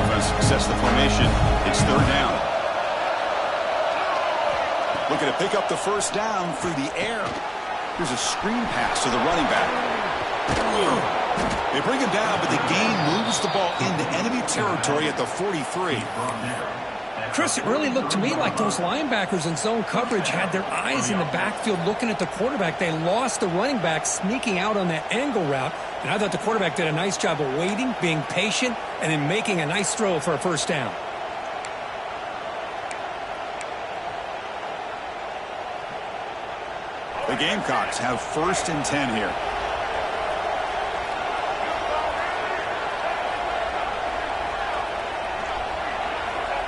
Offense sets the formation. It's 3rd down. Looking to pick up the 1st down through the air. Here's a screen pass to the running back. They bring him down, but the gain moves the ball into enemy territory at the 43. Chris, it really looked to me like those linebackers in zone coverage had their eyes in the backfield looking at the quarterback. They lost the running back sneaking out on that angle route. And I thought the quarterback did a nice job of waiting, being patient, and then making a nice throw for a 1st down. The Gamecocks have 1st and 10 here.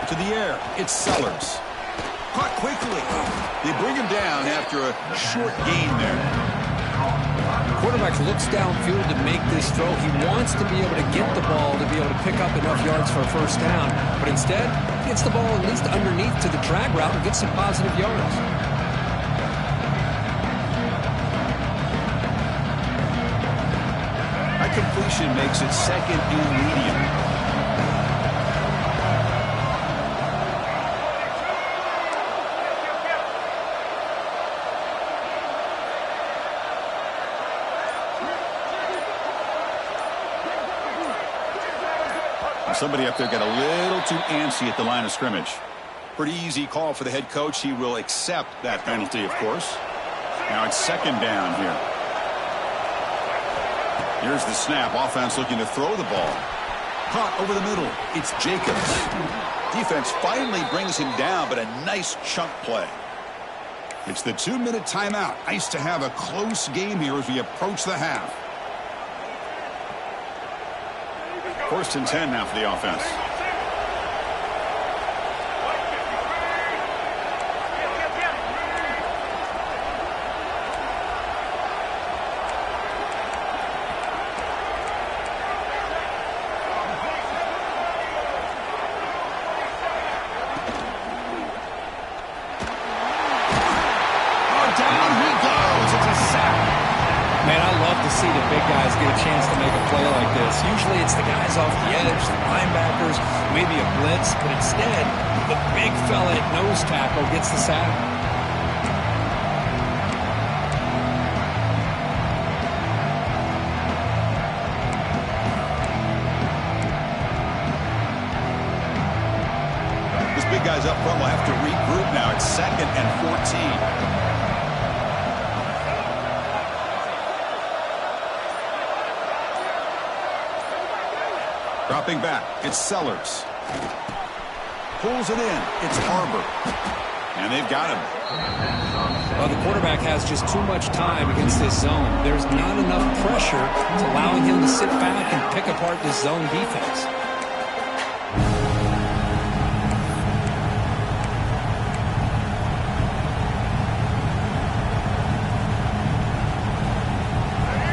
To the air, it's Sellers. Caught quickly. They bring him down after a short gain there. Quarterback looks downfield to make this throw. He wants to be able to get the ball to be able to pick up enough yards for a 1st down. But instead, he gets the ball at least underneath to the drag route and gets some positive yards. That completion makes it 2nd and medium. Somebody up there got a little too antsy at the line of scrimmage. Pretty easy call for the head coach. He will accept that penalty, of course. Now it's second down here. Here's the snap. Offense looking to throw the ball. Caught over the middle. It's Jacobs. Defense finally brings him down, but a nice chunk play. It's the 2-minute timeout. Nice to have a close game here as we approach the half. 1st and 10 now for the offense. See the big guys get a chance to make a play like this. Usually it's the guys off the edge, the linebackers, maybe a blitz, but instead the big fella at nose tackle gets the sack. This big guy's up front will have to regroup now. It's 2nd and 14. Dropping back, it's Sellers. Pulls it in, it's Harbor. And they've got him. Well, the quarterback has just too much time against this zone. There's not enough pressure to allowing him to sit back and pick apart this zone defense.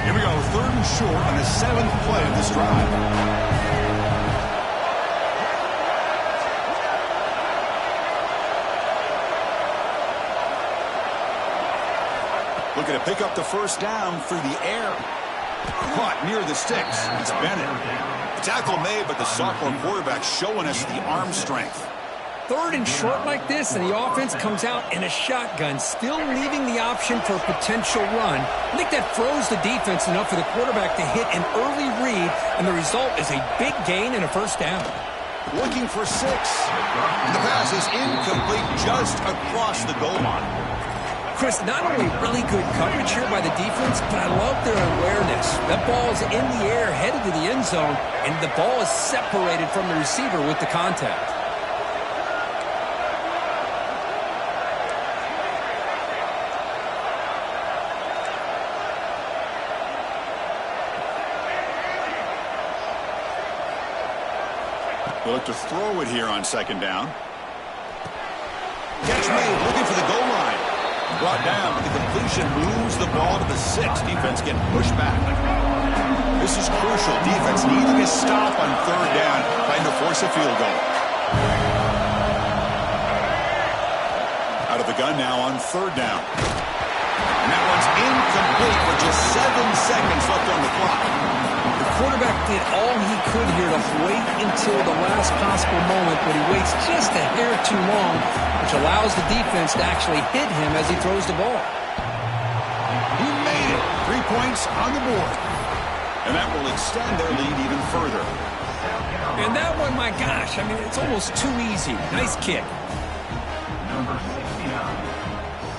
Here we go, 3rd and short on the 7th play of this drive. Looking to pick up the 1st down through the air. Caught near the sticks. It's Bennett. The tackle made, but the sophomore quarterback showing us the arm strength. 3rd and short like this, and the offense comes out in a shotgun, still leaving the option for a potential run. I think that froze the defense enough for the quarterback to hit an early read, and the result is a big gain and a 1st down. Looking for 6. And the pass is incomplete just across the goal line. Chris, not only really good coverage here by the defense, but I love their awareness. That ball is in the air, headed to the end zone, and the ball is separated from the receiver with the contact. We'll look to throw it here on 2nd down. Catch made, looking for the goal line. Brought down, but the completion moves the ball to the 6. Defense getting pushed back. This is crucial. Defense needing a stop on 3rd down, trying to force a field goal. Out of the gun now on 3rd down. And that one's incomplete with just 7 seconds left on the clock. The quarterback did all he could here to wait until the last possible moment, but he waits just a hair too long, which allows the defense to actually hit him as he throws the ball. He made it. 3 points on the board. And that will extend their lead even further. And that one, my gosh, I mean, it's almost too easy. Nice kick. Number 69,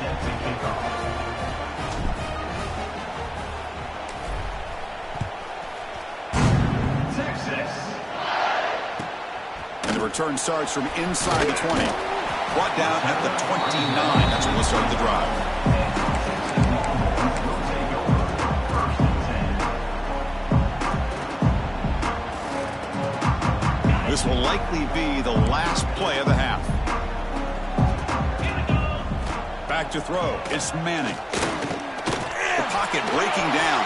set to kick off. And the return starts from inside the 20. Brought down at the 29. That's when we'll start the drive. This will likely be the last play of the half. Back to throw. It's Manning. The pocket breaking down.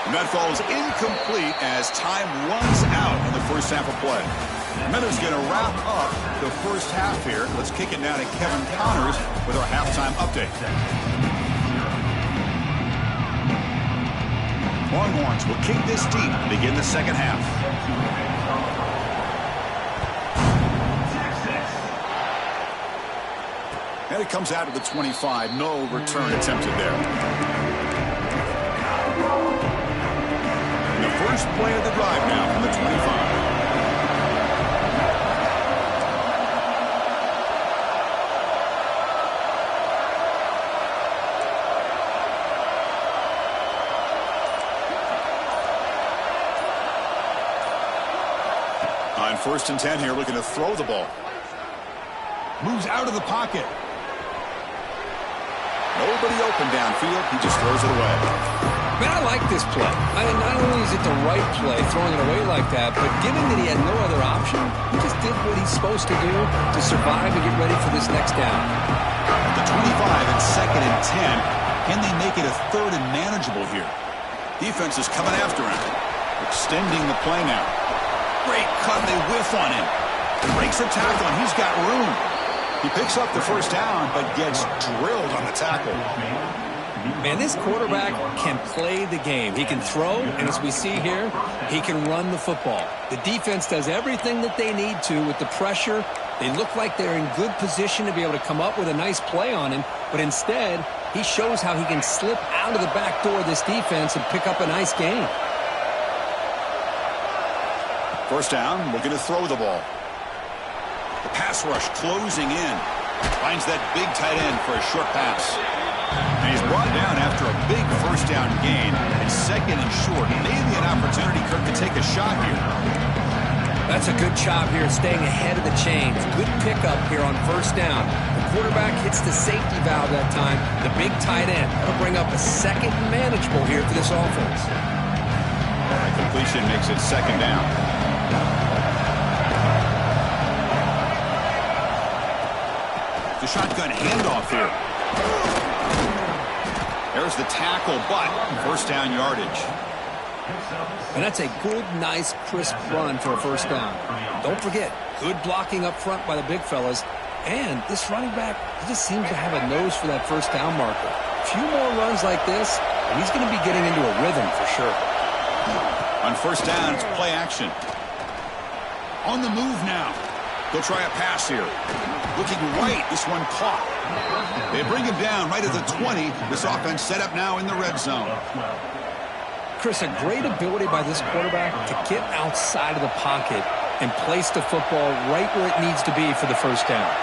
And that falls incomplete as time runs out in the 1st half of play. Miller's going to wrap up the 1st half here. Let's kick it now to Kevin Connors with our halftime update. Longhorns will kick this deep and begin the 2nd half. And it comes out of the 25. No return attempted there. And the first play of the drive now from the 25. first and 10 here, looking to throw the ball. Moves out of the pocket. Nobody open downfield. He just throws it away. Man, I like this play. Not only is it the right play, throwing it away like that, but given that he had no other option, he just did what he's supposed to do to survive and get ready for this next down. At the 25 and second and 10, can they make it a third and manageable here? Defense is coming after him, extending the play now. Great cut, they whiff on him. Breaks a tackle, and he's got room. He picks up the first down, but gets drilled on the tackle. Man, this quarterback can play the game. He can throw, and as we see here, he can run the football. The defense does everything that they need to with the pressure. They look like they're in good position to be able to come up with a nice play on him, but instead, he shows how he can slip out of the back door of this defense and pick up a nice gain. First down, looking to throw the ball. The pass rush closing in. Finds that big tight end for a short pass. And he's brought down after a big first down gain. It's second and short. Maybe an opportunity, Kirk, to take a shot here. That's a good job here, staying ahead of the chains. Good pickup here on first down. The quarterback hits the safety valve that time. The big tight end. That'll bring up a second and manageable here for this offense. All right, completion makes it second down. The shotgun handoff here. There's the tackle, but first down yardage. And that's a good, nice, crisp run for a first down. Don't forget, good blocking up front by the big fellas. And this running back, he just seems to have a nose for that first down marker. A few more runs like this, and he's going to be getting into a rhythm for sure. On first down, it's play action. On the move now. They'll try a pass here. Looking right, this one caught. They bring him down right at the 20. This offense set up now in the red zone. Chris, a great ability by this quarterback to get outside of the pocket and place the football right where it needs to be for the first down.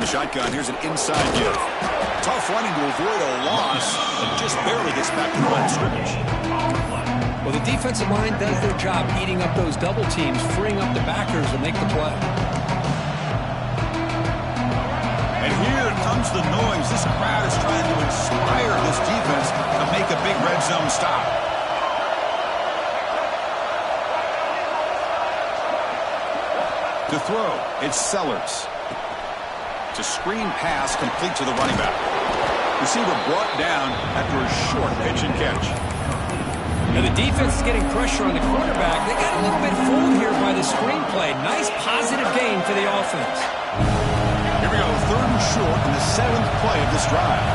Shotgun, here's an inside give. Tough running to avoid a loss, and just barely gets back to the line of scrimmage. Well, the defensive line does their job eating up those double teams, freeing up the backers to make the play. And here comes the noise. This crowd is trying to inspire this defense to make a big red zone stop. To throw, it's Sellers. A screen pass complete to the running back. Receiver brought down after a short pitch and catch. Now the defense is getting pressure on the quarterback. They got a little bit fooled here by the screen play. Nice positive gain for the offense. Here we go, third and short in the seventh play of this drive.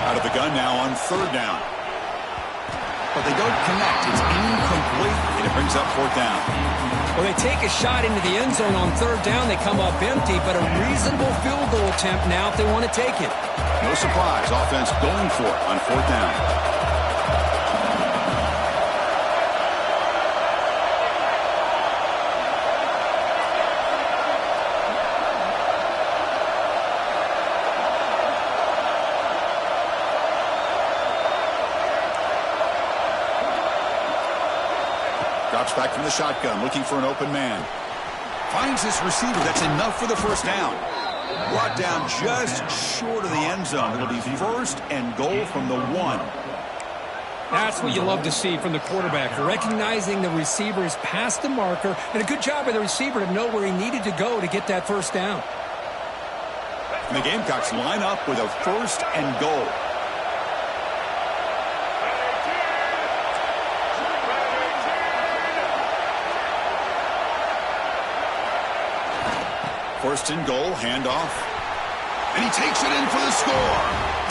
Out of the gun now on third down. But they don't connect. It's incomplete, and it brings up fourth down. Well, they take a shot into the end zone on third down. They come up empty, but a reasonable field goal attempt now if they want to take it. No surprise, offense going for it on fourth down. Drops back from the shotgun, looking for an open man. Finds this receiver. That's enough for the first down. Brought down just short of the end zone. It'll be first and goal from the 1. That's what you love to see from the quarterback, recognizing the receiver's past the marker, and a good job by the receiver to know where he needed to go to get that first down. And the Gamecocks line up with a first and goal. First and goal, handoff. And he takes it in for the score.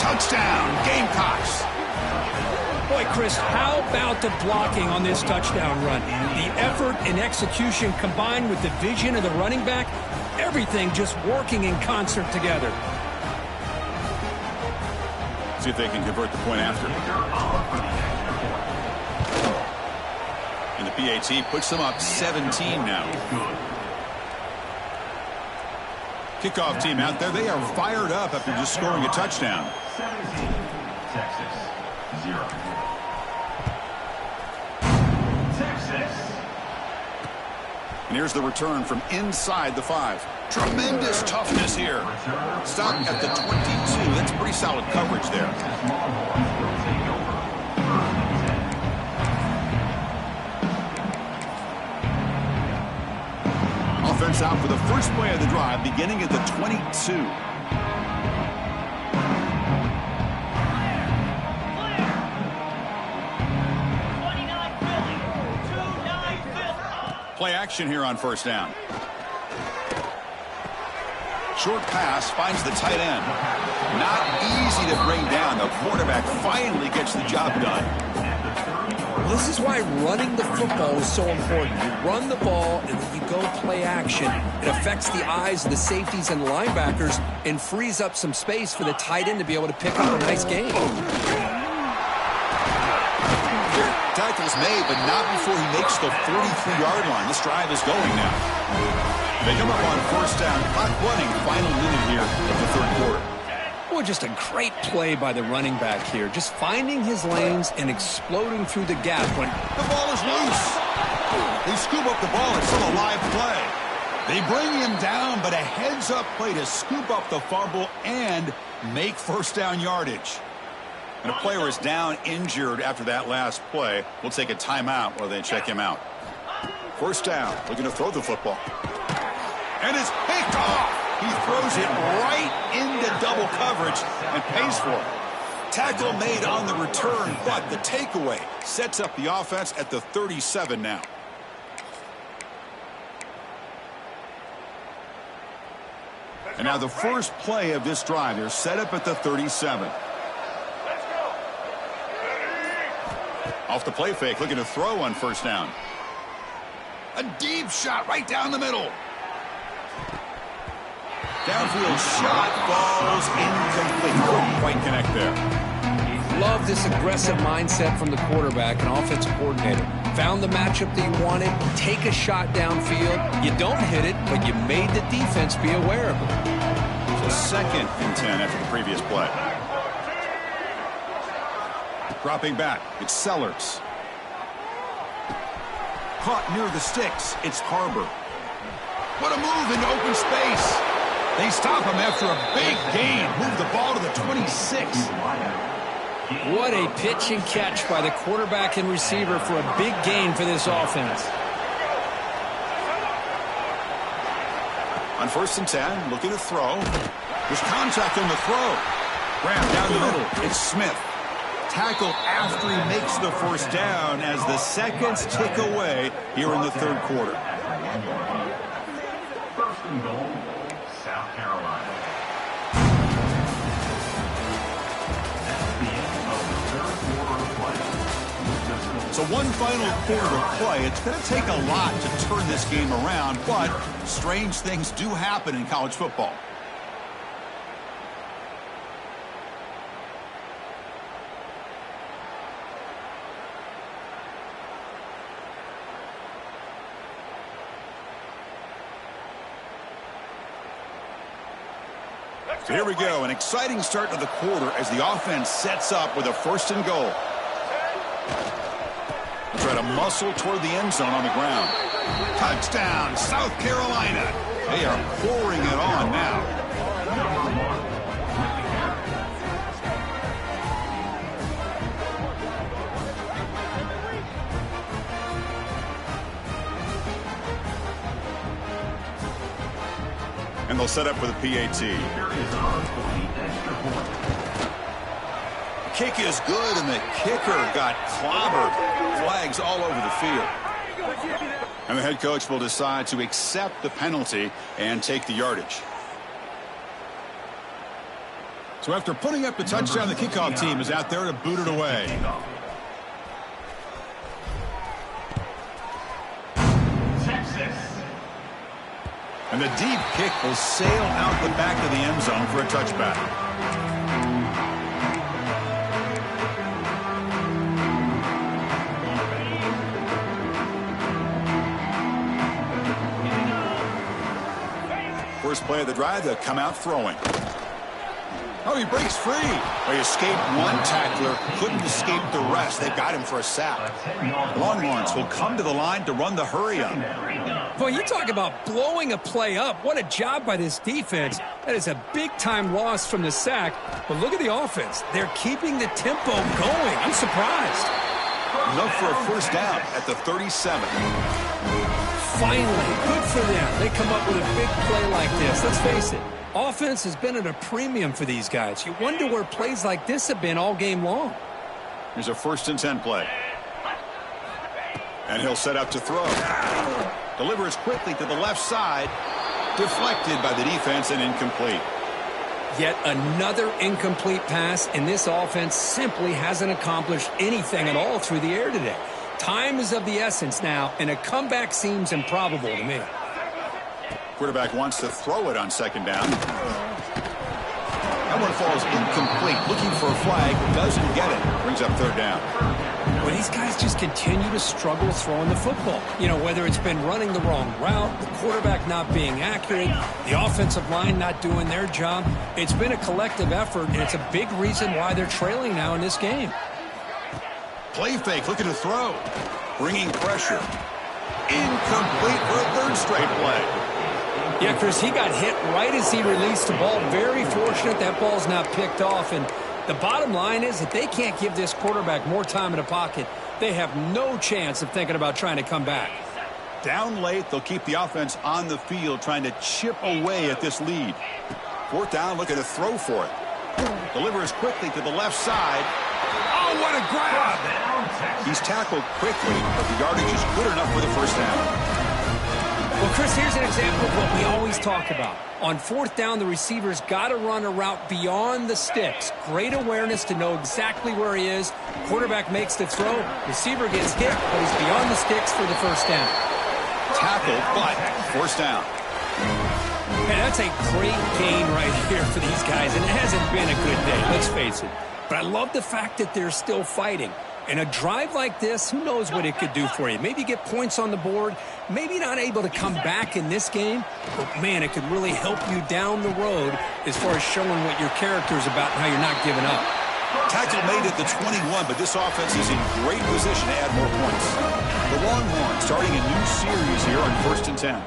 Touchdown, Gamecocks. Boy, Chris, how about the blocking on this touchdown run? The effort and execution combined with the vision of the running back, everything just working in concert together. See if they can convert the point after. And the PAT puts them up 17 now. Kickoff team out there, they are fired up after just scoring a touchdown. 17, Texas, 0. Texas. And here's the return from inside the 5. Tremendous toughness here. Stop at the 22. That's pretty solid coverage there. Offense out for the first play of the drive, beginning at the 22. Play action here on first down. Short pass finds the tight end. Not easy to bring down. The quarterback finally gets the job done. Well, this is why running the football is so important. You run the ball and then you go play action. It affects the eyes of the safeties and linebackers and frees up some space for the tight end to be able to pick up a nice gain. Tackle's made, but not before he makes the 43-yard line. This drive is going now. They come up on first down. Clock running. Final minute here of the third quarter. Boy, just a great play by the running back here. Just finding his lanes and exploding through the gap when the ball is loose. They scoop up the ball. It's still a live play. They bring him down, but a heads-up play to scoop up the fumble and make first down yardage. And a player is down injured after that last play. We'll take a timeout while they check him out. First down, looking to throw the football. And it's picked off. He throws it right into double coverage and pays for it. Tackle made on the return, but the takeaway sets up the offense at the 37 now. And now the first play of this drive. They're set up at the 37. Off the play fake, looking to throw on first down. A deep shot right down the middle. Downfield shot falls incomplete. Couldn't quite connect there. Love this aggressive mindset from the quarterback and offensive coordinator. Found the matchup that you wanted, take a shot downfield. You don't hit it, but you made the defense be aware of it. So 2nd and 10 after the previous play. Dropping back, it's Sellers. Caught near the sticks, it's Harbor. What a move into open space. They stop him after a big gain. Move the ball to the 26. What a pitch and catch by the quarterback and receiver for a big gain for this offense. On 1st and 10, looking to throw. There's contact on the throw. Grab down the middle, it's Smith. Tackle after he makes the first down as the seconds tick away here in the third quarter. 1st and goal, South Carolina. That's the end of the third quarter of play. So one final quarter to play. It's going to take a lot to turn this game around, but strange things do happen in college football. So here we go, an exciting start to the quarter as the offense sets up with a 1st and goal. They'll try to muscle toward the end zone on the ground. Touchdown, South Carolina. They are pouring it on now. And they'll set up for the PAT. Kick is good, and the kicker got clobbered. Flags all over the field. And the head coach will decide to accept the penalty and take the yardage. So after putting up the touchdown, the kickoff team is out there to boot it away. And the deep kick will sail out the back of the end zone for a touchback. First play of the drive, they'll come out throwing. Oh, he breaks free. Well, he escaped one tackler, couldn't escape the rest. They've got him for a sack. Longhorns will come to the line to run the hurry up. Boy, you talk about blowing a play up. What a job by this defense. That is a big-time loss from the sack. But look at the offense. They're keeping the tempo going. I'm surprised. Look for a first down at the 37. Finally, good for them. They come up with a big play like this. Let's face it. Offense has been at a premium for these guys. You wonder where plays like this have been all game long. Here's a 1st and 10 play. And he'll set up to throw. Delivers quickly to the left side. Deflected by the defense and incomplete. Yet another incomplete pass, and this offense simply hasn't accomplished anything at all through the air today. Time is of the essence now, and a comeback seems improbable to me. Quarterback wants to throw it on 2nd down. That one falls incomplete. Looking for a flag. Doesn't get it. Brings up 3rd down. Well, these guys just continue to struggle throwing the football. You know, whether it's been running the wrong route, the quarterback not being accurate, the offensive line not doing their job. It's been a collective effort, and it's a big reason why they're trailing now in this game. Play fake. Looking to throw. Bringing pressure. Incomplete for a 3rd straight play. Yeah, Chris, he got hit right as he released the ball. Very fortunate that ball's not picked off. And the bottom line is that they can't give this quarterback more time in the pocket. They have no chance of thinking about trying to come back. Down late, they'll keep the offense on the field trying to chip away at this lead. 4th down, looking to throw for it. Delivers quickly to the left side. Oh, what a grab! He's tackled quickly, but the yardage is good enough for the 1st down. Well, Chris, here's an example of what we always talk about. On 4th down, the receiver's got to run a route beyond the sticks. Great awareness to know exactly where he is. Quarterback makes the throw. Receiver gets hit, but he's beyond the sticks for the 1st down. Tackle, but 1st down. Hey, that's a great gain right here for these guys, and it hasn't been a good day, let's face it. But I love the fact that they're still fighting. And a drive like this, who knows what it could do for you. Maybe get points on the board, maybe not able to come back in this game, but, man, it could really help you down the road as far as showing what your character is about and how you're not giving up. Tackle made at the 21, but this offense is in great position to add more points. The Longhorns starting a new series here on 1st and 10.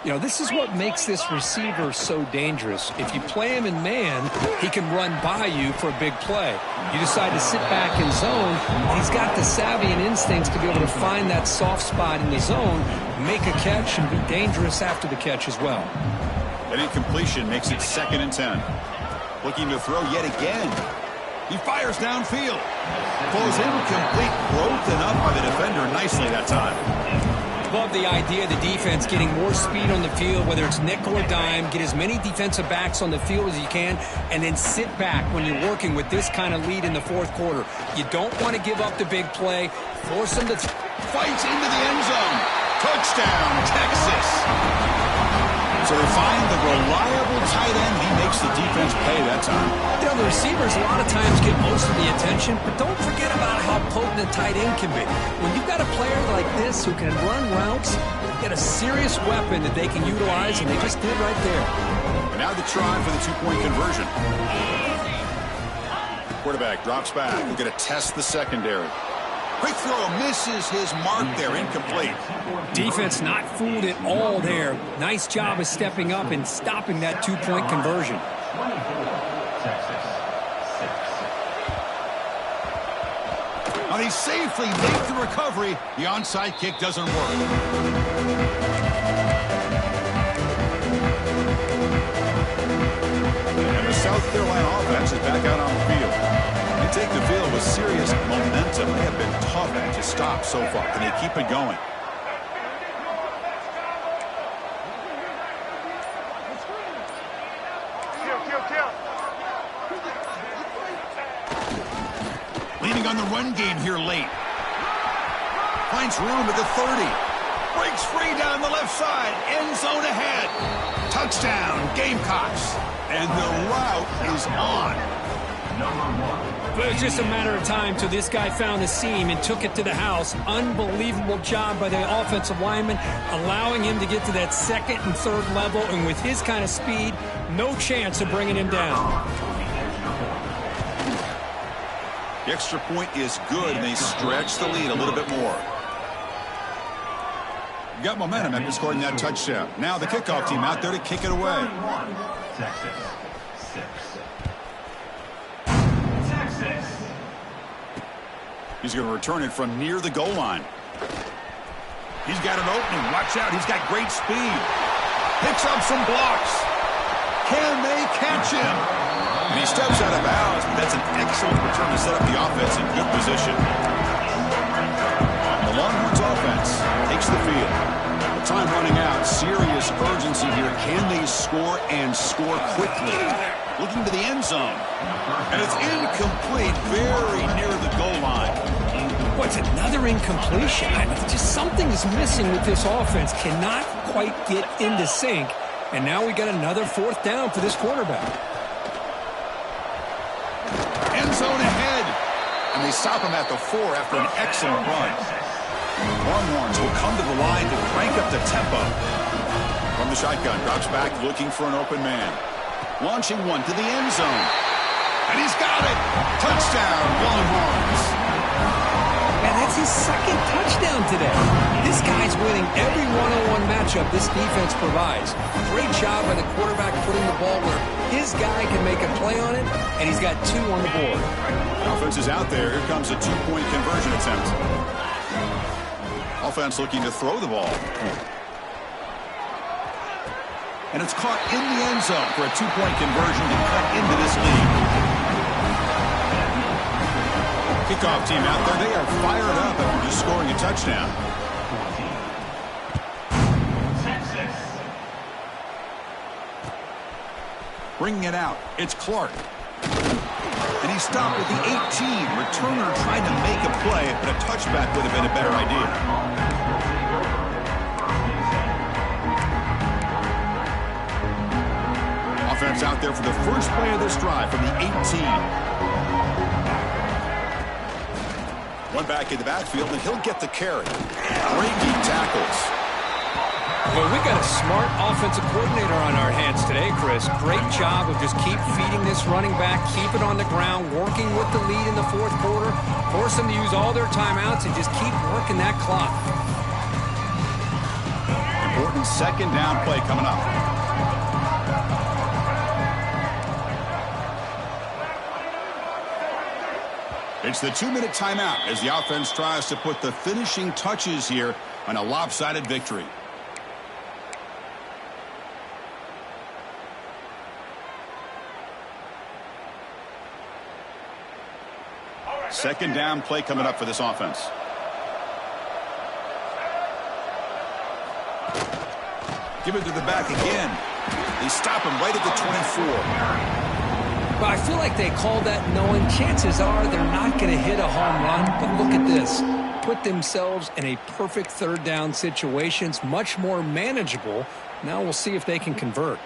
You know, this is what makes this receiver so dangerous. If you play him in man, he can run by you for a big play. You decide to sit back in zone, and he's got the savvy and instincts to be able to find that soft spot in the zone, make a catch, and be dangerous after the catch as well. An incompletion makes it 2nd and 10. Looking to throw yet again. He fires downfield. Falls incomplete, broken up by the defender nicely that time. Love the idea of the defense getting more speed on the field, whether it's nickel or dime, get as many defensive backs on the field as you can, and then sit back when you're working with this kind of lead in the 4th quarter. You don't want to give up the big play. Force them to fights into the end zone. Touchdown, Texas. So they find the reliable tight end. He makes the defense pay that time. You know, the receivers a lot of times get most of the attention, but don't forget about how potent a tight end can be. When you've got a player like this who can run routes, you get a serious weapon that they can utilize, and they just did right there. And now the try for the 2-point conversion. Quarterback drops back. We're going to test the secondary. Quick throw, misses his mark there, incomplete. Defense not fooled at all there. Nice job of stepping up and stopping that 2-point conversion. Now they safely make the recovery. The onside kick doesn't work. And the South Carolina offense is back out on the field. They take the field with serious momentum. They have been tough to stop so far. Can they keep it going? Leaning on the run game here late. Finds room at the 30. Breaks free down the left side. End zone ahead. Touchdown, Gamecocks. And the route is on. But it was just a matter of time till this guy found a seam and took it to the house. Unbelievable job by the offensive lineman, allowing him to get to that second and third level. And with his kind of speed, no chance of bringing him down. The extra point is good, and they stretch the lead a little bit more. Got momentum after scoring that touchdown. Now the kickoff team out there to kick it away. Texas 6. He's going to return it from near the goal line. He's got an opening. Watch out. He's got great speed. Picks up some blocks. Can they catch him? And he steps out of bounds, but that's an excellent return to set up the offense in good position. The Longhorns offense takes the field. The time running out. Serious urgency here. Can they score and score quickly? Looking to the end zone. And it's incomplete, very near the goal line. What's another incompletion? Just something is missing with this offense. Cannot quite get into sync. And now we got another fourth down for this quarterback. End zone ahead. And they stop him at the 4 after an excellent run. Longhorns will come to the line to crank up the tempo. From the shotgun, drops back looking for an open man. Launching one to the end zone. And he's got it. Touchdown, Longhorns. And that's his second touchdown today. This guy's winning every one-on-one matchup this defense provides. Great job by the quarterback putting the ball where his guy can make a play on it, and he's got 2 on the board. Offense is out there. Here comes a 2-point conversion attempt. Offense looking to throw the ball. And it's caught in the end zone for a 2-point conversion to cut into this lead. Kickoff team out there. They are fired up after just scoring a touchdown. Bringing it out. It's Clark. And he stopped at the 18. Returner trying to make a play, but a touchback would have been a better idea. Offense out there for the first play of this drive from the 18. One back in the backfield, and he'll get the carry. Great deep tackles. Well, we got a smart offensive coordinator on our hands today, Chris. Great job of just keep feeding this running back, keep it on the ground, working with the lead in the fourth quarter, force them to use all their timeouts, and just keep working that clock. Important second down play coming up. It's the 2-minute timeout as the offense tries to put the finishing touches here on a lopsided victory. Second down play coming up for this offense. Give it to the back again. They stop him right at the 24. But I feel like they called that knowing chances are they're not going to hit a home run. But look at this. Put themselves in a perfect third down situations, much more manageable. Now we'll see if they can convert.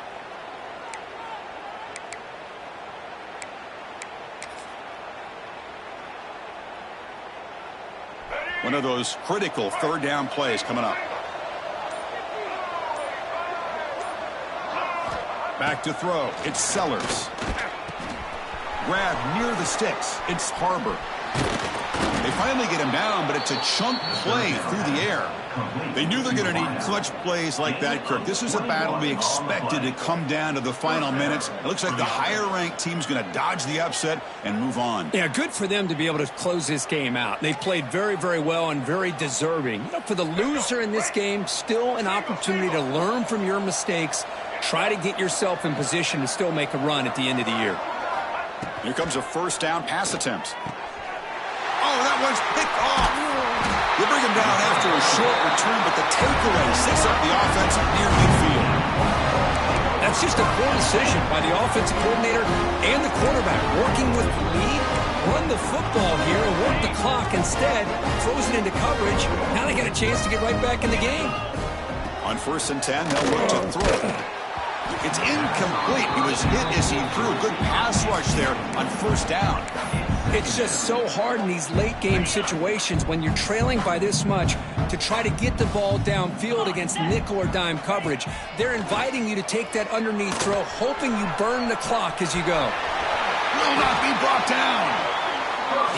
One of those critical third down plays coming up. Back to throw. It's Sellers. Grab near the sticks. It's Harbor. They finally get him down, but it's a chunk play through the air. They knew they're going to need clutch plays like that, Kirk. This is a battle we expected to come down to the final minutes. It looks like the higher-ranked team's going to dodge the upset and move on. Yeah, good for them to be able to close this game out. They played very, very well and very deserving. You know, for the loser in this game, still an opportunity to learn from your mistakes. Try to get yourself in position to still make a run at the end of the year. Here comes a first down pass attempt. Oh, that one's picked off. They bring him down after a short return, but the takeaway sets up the offense near midfield. That's just a poor decision by the offensive coordinator and the quarterback. Working with the lead, run the football here and work the clock. Instead, throws it into coverage. Now they got a chance to get right back in the game. On 1st and 10, they'll look to throw. incomplete. He was hit as he threw a good pass rush there on first down. It's just so hard in these late-game situations when you're trailing by this much to try to get the ball downfield against nickel or dime coverage. They're inviting you to take that underneath throw, hoping you burn the clock as you go. Will not be brought down.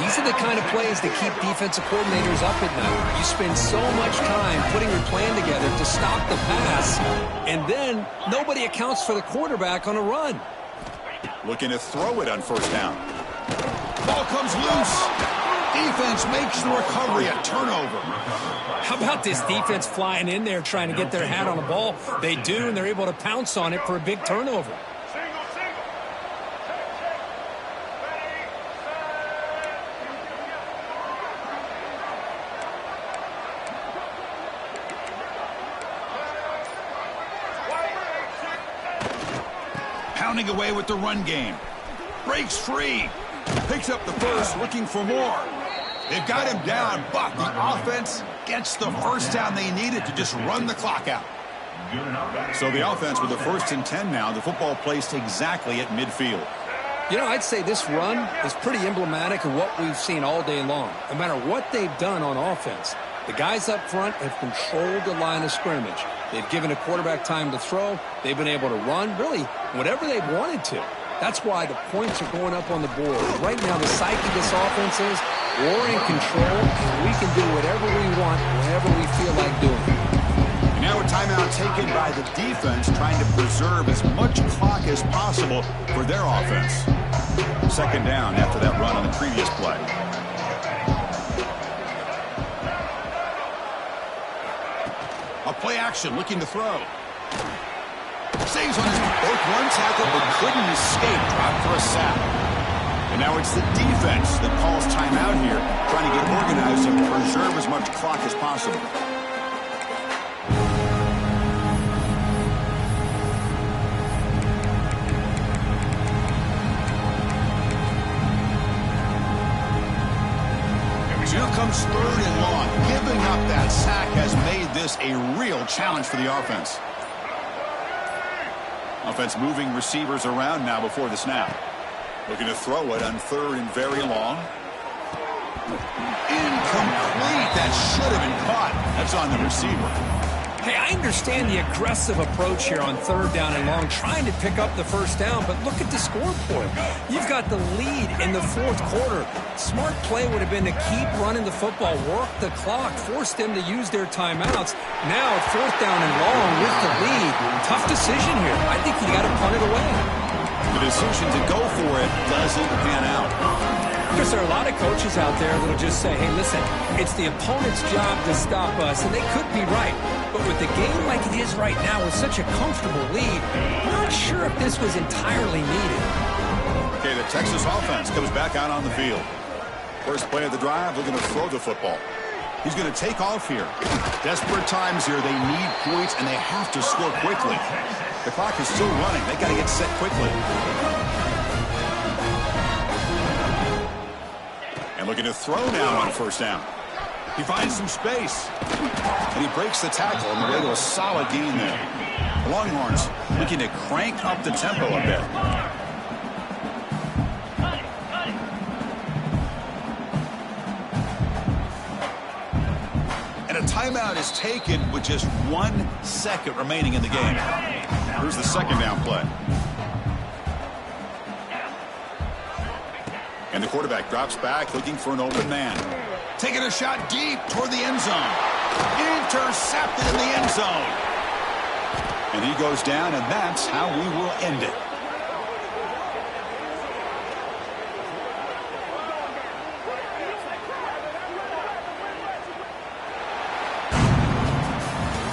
These are the kind of plays that keep defensive coordinators up at night. You spend so much time putting your plan together to stop the pass, and then nobody accounts for the quarterback on a run. Looking to throw it on first down. Ball comes loose. Defense makes the recovery, a turnover. How about this defense flying in there trying to get their hat on the ball? They do, and they're able to pounce on it for a big turnover. Pounding away with the run game. Breaks free. Picks up the first, looking for more. They've got him down, but the offense gets the first down they needed to just run the clock out. So the offense with the 1st and 10 now, the football placed exactly at midfield. You know, I'd say this run is pretty emblematic of what we've seen all day long. No matter what they've done on offense, the guys up front have controlled the line of scrimmage. They've given a quarterback time to throw. They've been able to run, really, whatever they've wanted to. That's why the points are going up on the board. Right now, the psyche of this offense is we're in control, and we can do whatever we want, whenever we feel like doing it. And now a timeout taken by the defense, trying to preserve as much clock as possible for their offense. 2nd down after that run on the previous play. A play action, looking to throw. Saves on his broke one tackle, but couldn't escape. Dropped for a sack. And now it's the defense that calls timeout here, trying to get organized and preserve as much clock as possible. Here comes 3rd and long. Giving up that sack has made this a real challenge for the offense. Offense moving receivers around now before the snap. Looking to throw it on 3rd and very long. Incomplete. That should have been caught. That's on the receiver. Hey, I understand the aggressive approach here on 3rd down and long, trying to pick up the first down, but look at the scoreboard. You've got the lead in the 4th quarter. Smart play would have been to keep running the football, work the clock, force them to use their timeouts. Now, 4th down and long with the lead. Tough decision here. I think you got to punt it away. The decision to go for it doesn't pan out. Because there are a lot of coaches out there that will just say, hey, listen, it's the opponent's job to stop us, and they could be right. But with the game like it is right now with such a comfortable lead, I'm not sure if this was entirely needed. Okay, the Texas offense comes back out on the field. First play of the drive, looking to throw the football. He's going to take off here. Desperate times here. They need points, and they have to score quickly. The clock is still running. They got to get set quickly. And looking to throw now on 1st down. He finds some space. And he breaks the tackle on the way to a solid gain there. The Longhorns looking to crank up the tempo a bit. And a timeout is taken with just 1 second remaining in the game. Here's the 2nd down play. And the quarterback drops back, looking for an open man. Taking a shot deep toward the end zone. Intercepted in the end zone. And he goes down, and that's how we will end it.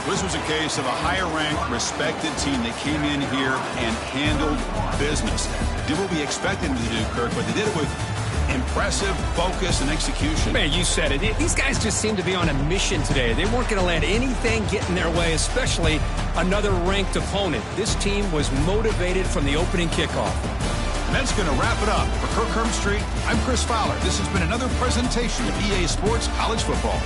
This was a case of a higher-ranked, respected team that came in here and handled business. Did what we expected them to do, Kirk, but they did it with impressive focus and execution. Man, you said it. These guys just seem to be on a mission today. They weren't going to let anything get in their way, especially another ranked opponent. This team was motivated from the opening kickoff. And that's going to wrap it up. For Kirk Street, I'm Chris Fowler. This has been another presentation of EA Sports College Football.